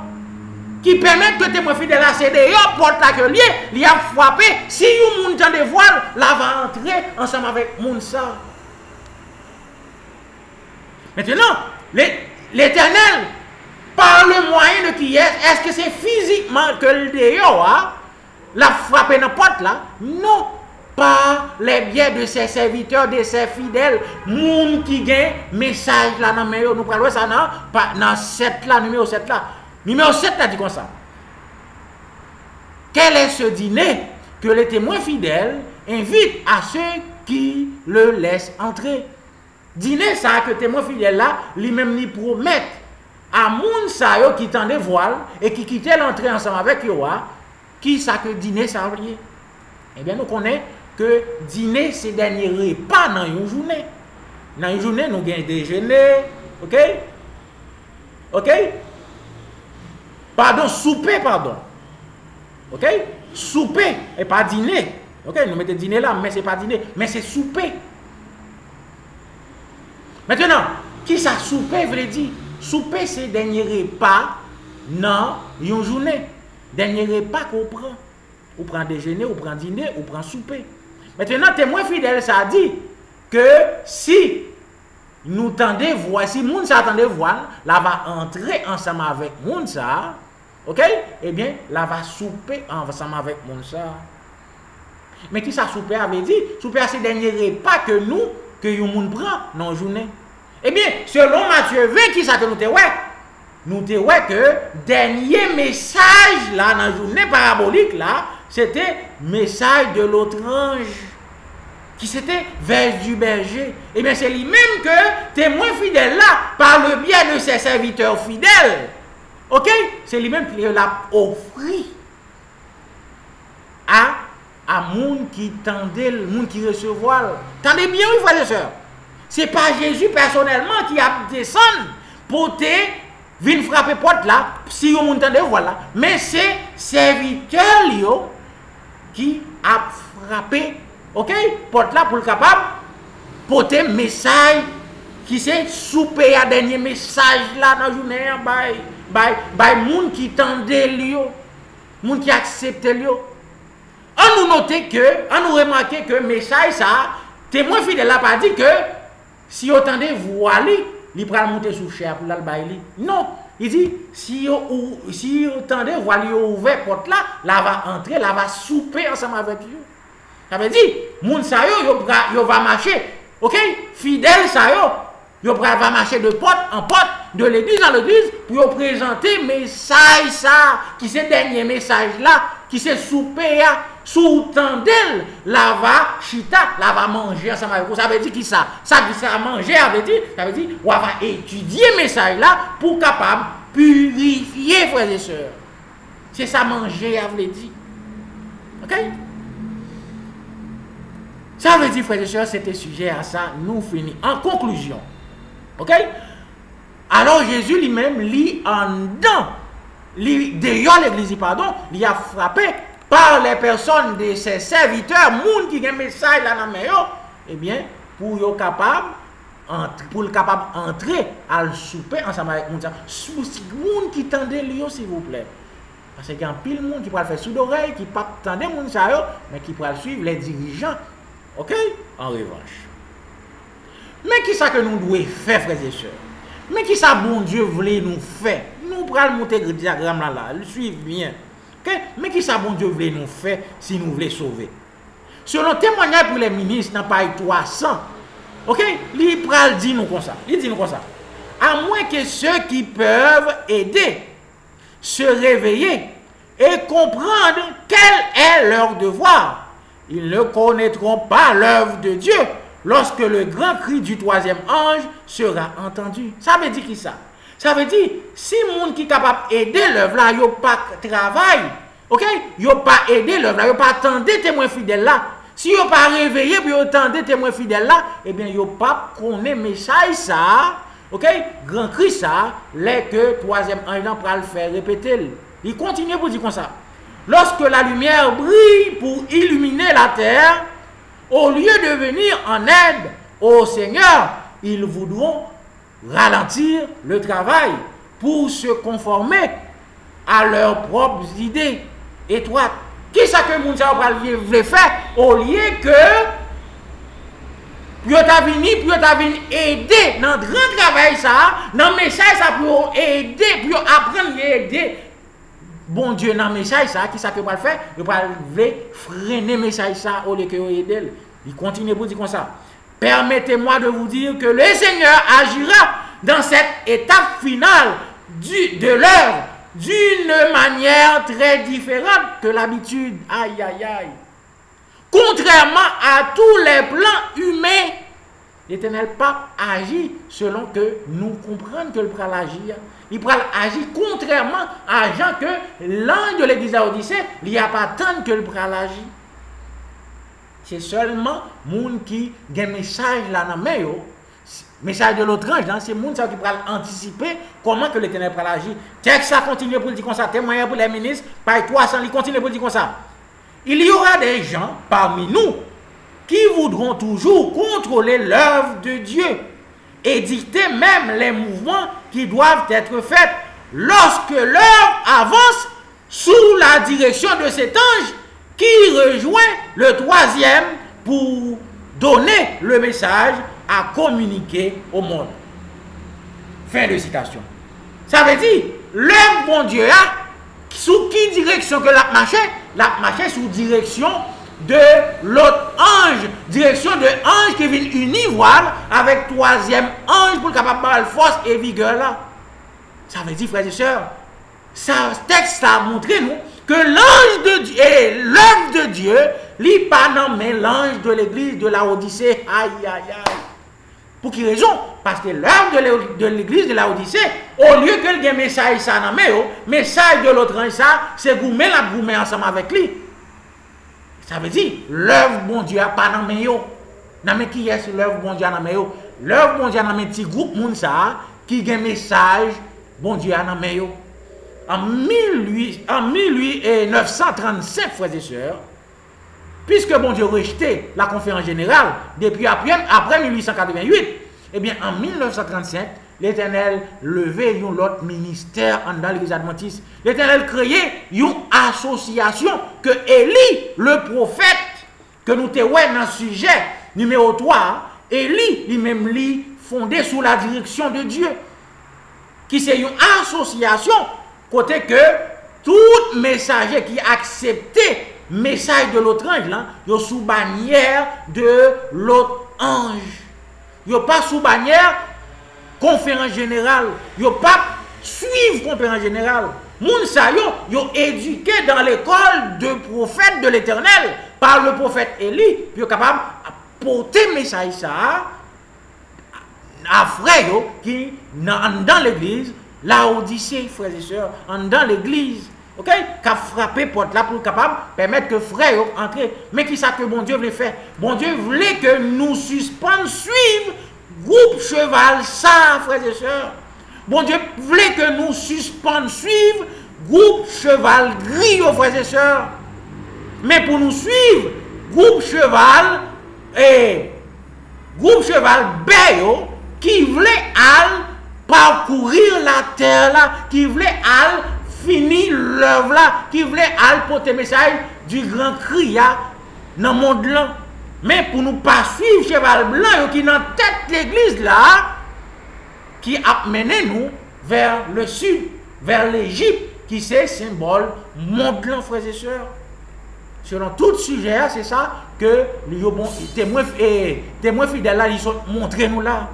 Qui permettent que témoins fidèles là, c'est d'ailleurs porte l'atelier, il a frappé. Si vous moun dans des voiles, là va entrer ensemble avec moun ça. Maintenant, l'Éternel, par le moyen de qui est-ce que c'est physiquement que le dehors l'a frappé dans la porte là? Non, par les biais de ses serviteurs, de ses fidèles, moun qui gagne message là dans le nous parlons ça dans 7 là, numéro 7 là. Numéro 7 a dit comme ça. Quel est ce dîner que les témoins fidèles invitent à ceux qui le laissent entrer? Dîner ça que les témoins fidèles là, lui-même lui promettent à moun sa yo qui tendent voile et qui quittent l'entrée ensemble avec yo, qui ça que dîner ça veut dire? Eh bien nous connaissons que dîner c'est dernier repas dans une journée. Dans une journée nous gagnons déjeuner, ok? Ok? Pardon, souper, pardon. Ok? Souper et pas dîner. Ok? Nous mettons dîner là, mais ce n'est pas dîner, mais c'est souper. Maintenant, qui ça souper veut dire? Souper, c'est dernier repas dans une journée. Dernier repas qu'on prend. On prend déjeuner, on prend dîner, on prend souper. Maintenant, témoin fidèle, ça dit que si nous tendez voir, si moun ça tendez voir, là va entrer ensemble avec moun ça, ok? Eh bien, là va souper ensemble avec moun ça. Mais qui ça souper avait dit? Souper c'est dernier repas que nous, que yon moun prend dans la journée. Eh bien, selon Matthieu 20, qui ça que nous te ouais? Nous te ouais que dernier message là dans la journée parabolique là, c'était message de l'autre ange. Qui c'était vers du berger. Eh bien, c'est lui-même que témoin fidèle là, par le biais de ses serviteurs fidèles. Ok? C'est lui-même qui l'a offert à moun qui tendait, moun qui recevait. Tendez bien, oui, frères et sœurs. C'est pas Jésus personnellement qui a descendu pour te venir frapper porte là, si on tendait, voilà. Mais c'est serviteur yo qui a frappé, ok, porte là pour le capable porter message qui c'est souper à dernier message là dans la journée by moun qui tendait lio, moun qui accepte lio. On nous noter que, on nous remarquer que message ça, témoin fidèle là pas dit que si vous tendez voilé, il va monter sous chair pour l'albaïli. Non, il dit si vous tendez voilé ouvert porte là, là va entrer, là va souper ensemble avec vous. Ça veut dire moun sa yo va marcher. OK? Fidèle sa yo va marcher de porte en porte, de l'église en l'église pour présenter message ça qui c'est dernier message là, qui c'est souper sous tendel, la va chita, la va manger ensemble avec vous. Ça veut dire qui ça? Ça dit ça manger, ça veut dire on va étudier message là pour capable purifier frères et sœurs. C'est ça manger, ça veut dire. OK? Ça veut dire, frères et sœurs, c'était sujet à ça, nous finissons. En conclusion, ok? Alors Jésus lui-même, lui en dedans, d'ailleurs l'église, pardon, il a frappé par les personnes de ses serviteurs, moun qui ont un message là dans le maison, eh bien, pour le capable entrer à le souper ensemble avec moun. Moun qui tendait lui, s'il vous plaît. Parce qu'il y a un pile monde qui peut faire sous l'oreille, qui ne peut pas tendre moun ça, mais qui peut suivre les dirigeants. Ok? En revanche. Mais qui ça que nous devons faire, frères et sœurs? Mais qui ça, bon Dieu, voulait nous faire? Nous prenons monter le diagramme là, le suivre bien. Ok? Mais qui ça, bon Dieu, voulait nous faire si nous voulons sauver? Selon témoignage pour les ministres, dans Paris 300, ok? Il dit nous comme ça. Il dit nous comme ça. À moins que ceux qui peuvent aider se réveiller et comprendre quel est leur devoir. Ils ne connaîtront pas l'œuvre de Dieu lorsque le grand cri du troisième ange sera entendu. Ça veut dire qui ça? Ça veut dire, si moun qui est capable d'aider l'œuvre là, yo pas travail, ok? Yo pas aider l'œuvre là, yo pas attendre témoin fidèle là. Si yo pas réveillé puis yo attendre témoin fidèle là, eh bien yo pas connaît message ça, ok? Grand cri ça, les que troisième ange là pour le faire répéter. Il continue pour dire comme ça. Lorsque la lumière brille pour illuminer la terre, au lieu de venir en aide au Seigneur, ils voudront ralentir le travail pour se conformer à leurs propres idées étroites. Qui ça que moun sa veut faire au lieu que puis ta vini aider dans grand travail ça, dans message ça pour aider, pour apprendre à aider. Bon Dieu, dans le message, ça, qui ça peut pas le faire? Il va freiner le message, ça, au lieu que aider. Il continue pour dire comme ça. Permettez-moi de vous dire que le Seigneur agira dans cette étape finale de l'œuvre d'une manière très différente que l'habitude. Aïe, aïe, aïe. Contrairement à tous les plans humains, l'Éternel Pape agit selon que nous comprenons que le pral agir. Il pral agir contrairement à Jean que l'ange de l'église à Odyssée, il n'y a pas tant que le pral agir. C'est seulement moun qui a un message là dans le message de l'autre ange, c'est moun qui pral anticiper comment que l'Éternel pral agir. Texte ça continue pour dire comme ça, témoignage pour les ministres, par 300, il continue pour dire comme ça. Il y aura des gens parmi nous qui voudront toujours contrôler l'œuvre de Dieu et dicter même les mouvements qui doivent être faits lorsque l'œuvre avance sous la direction de cet ange qui rejoint le troisième pour donner le message à communiquer au monde. Fin de citation. Ça veut dire, l'œuvre bon Dieu a, sous qui direction que la marché sous direction de l'autre ange, direction de ange qui vient unir voile avec troisième ange pour capable de force et vigueur là. Ça veut dire, frères et sœurs, ça texte a montré nous que l'ange de Dieu et l'œuvre de Dieu, lui pas nommé l'ange de l'église de la Odyssée. Aïe aïe aïe. Pour quelle raison? Parce que l'œuvre de l'église de la Odyssée, au lieu que le message ça dans le message de l'autre ange ça, c'est gourmet la gourmet ensemble avec lui. Ça veut dire, l'œuvre bon Dieu a pas dans mes yo. Non mais qui est l'œuvre bon Dieu dans mes yo? L'œuvre bon Dieu dans mes petits groupes moun ça qui a un message bon Dieu dans mes yo. En 1935, frères et sœurs, puisque bon Dieu rejeté la conférence générale depuis après 1888, eh bien en 1935, l'Éternel levait un autre ministère dans l'Église adventiste. L'Éternel créait une association que Élie, le prophète, que nous avons dans le sujet numéro 3, Élie lui-même fondé sous la direction de Dieu. Qui c'est une association côté que tout messager qui acceptait le message de l'autre ange, il est sous bannière de l'autre ange. Il n'est pas sous bannière conférence générale. Il n'est pas suivre conférence générale. Moun sa yo éduqué dans l'école de prophète de l'Éternel par le prophète Élie, puis yo capable de porter le message ça à frère qui dans l'église, la Odyssée, frères et sœurs, dans l'église. OK, qu'a frappé porte là pour capable permettre que frère entre. Mais qui ça que bon Dieu voulait faire? Bon Dieu voulait que nous suspendions suivre groupe cheval ça, frères et sœurs. Bon Dieu voulait que nous suspendions suivre groupe cheval gris, frères et sœurs. Mais pour nous suivre groupe cheval béo qui voulait parcourir la terre là, qui voulait finir l'œuvre là, qui voulait porter le message du grand cri dans le monde là. Mais pour nous pas suivre cheval blanc qui est dans tête l'église là, qui a mené nous vers le sud, vers l'Égypte, qui c'est symbole monde blanc, frères et sœurs. Selon tout sujet, c'est ça que les témoins fidèles là, ils sont montrés nous là.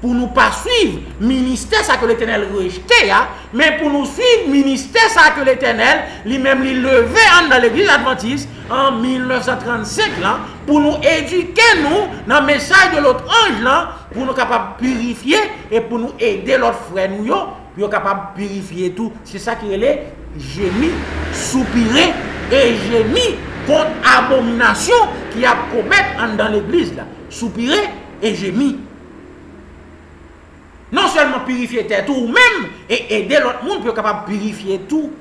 Pour nous pas suivre ministère ça que l'Éternel rejeté, mais pour nous suivre ministère ça que l'Éternel lui-même levé dans l'église adventiste en 1935 là, pour nous éduquer nous dans le message de l'autre ange là, pour nous capables de purifier et pour nous aider l'autre frère nous pour capable de purifier tout. C'est ça qui est gémi, soupirer et gémi contre abomination qui a commettre dans l'église là. Soupirer et gémi. Non seulement purifier terre tout, ou même et aider l'autre monde pour être capable de purifier tout.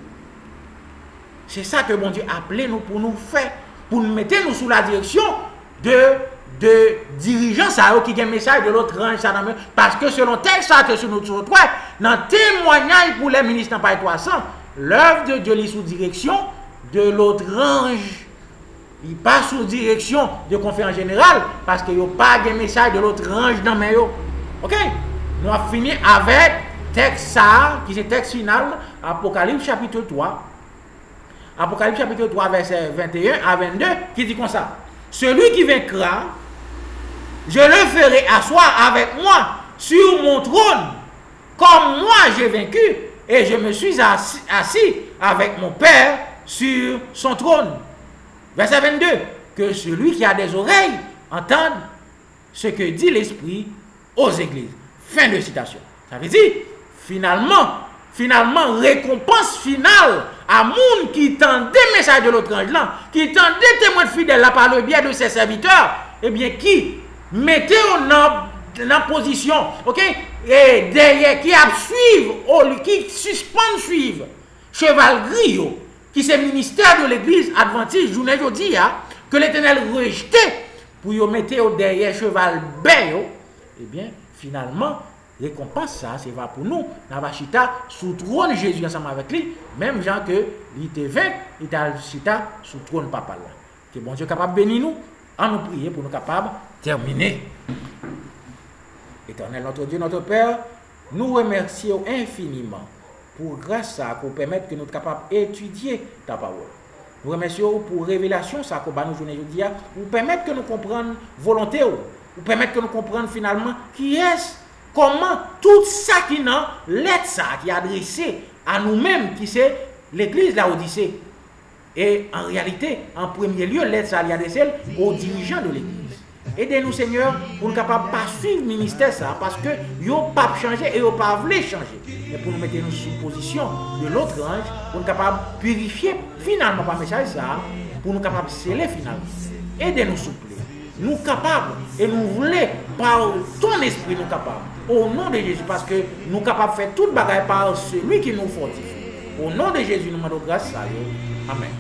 C'est ça que bon Dieu a appelé nous pour nous faire, pour nous mettre nous sous la direction de dirigeants qui ont un message de l'autre ange. Parce que selon tel ça que sur notre toit, dans témoignage pour les ministres dans Paris 300, l'œuvre de Dieu est sous direction de l'autre ange. Il passe sous direction de conférence générale parce qu'il n'y a pas de message de l'autre ange dans mes. Ok? Nous avons fini avec texte ça, qui est texte final, Apocalypse chapitre 3. Apocalypse chapitre 3, verset 21 à 22, qui dit comme ça. Celui qui vaincra, je le ferai asseoir avec moi sur mon trône, comme moi j'ai vaincu, et je me suis assis avec mon Père sur son trône. Verset 22, que celui qui a des oreilles entende ce que dit l'Esprit aux églises. Fin de citation. Ça veut dire, finalement, récompense finale à moun qui tendait le message de l'autre ange là, qui tendait témoin fidèle là par le biais de ses serviteurs, eh bien, qui mettait en position, ok, et derrière, qui a suivre, qui suspend suivre, cheval gris, qui c'est ministère de l'église adventiste, journée aujourd'hui, que l'Éternel rejetait pour y mettre derrière cheval bête, eh bien, finalement, récompense ça, c'est va pour nous. Nous avons chita sous trône Jésus ensemble avec lui, même gens que il était vaincu, il a chita sous trône papa là. Que bon Dieu capable de bénir nous, en nous prier pour nous capables de terminer. Éternel, notre Dieu, notre Père, nous remercions infiniment pour grâce à qu'on permette que nous soyons capables d'étudier ta parole. Nous remercions pour révélation, ça qu'on va nous journée aujourd'hui, pour permettre que nous comprenions volonté, pour permettre que nous comprenions finalement qui est, comment tout ça qui n'a l'aide ça qui est adressé à nous-mêmes, qui c'est l'église la Odyssée. Et en réalité, en premier lieu, l'aide ça est adressée aux dirigeants de l'église. Aidez-nous, Seigneur, pour nous capables de pas suivre le ministère ça, parce que yo pas changer et yo pas voulu changer. Mais pour nous mettre nous sous position de l'autre ange, pour nous capables de purifier finalement par message ça, pour nous capables de sceller finalement. Aidez-nous, s'il vous plaît. Nous capables et nous voulons par ton esprit nous capables. Au nom de Jésus, parce que nous capables de faire toute bagaille par celui qui nous fortifie. Au nom de Jésus, nous demandons grâce à Dieu. Amen.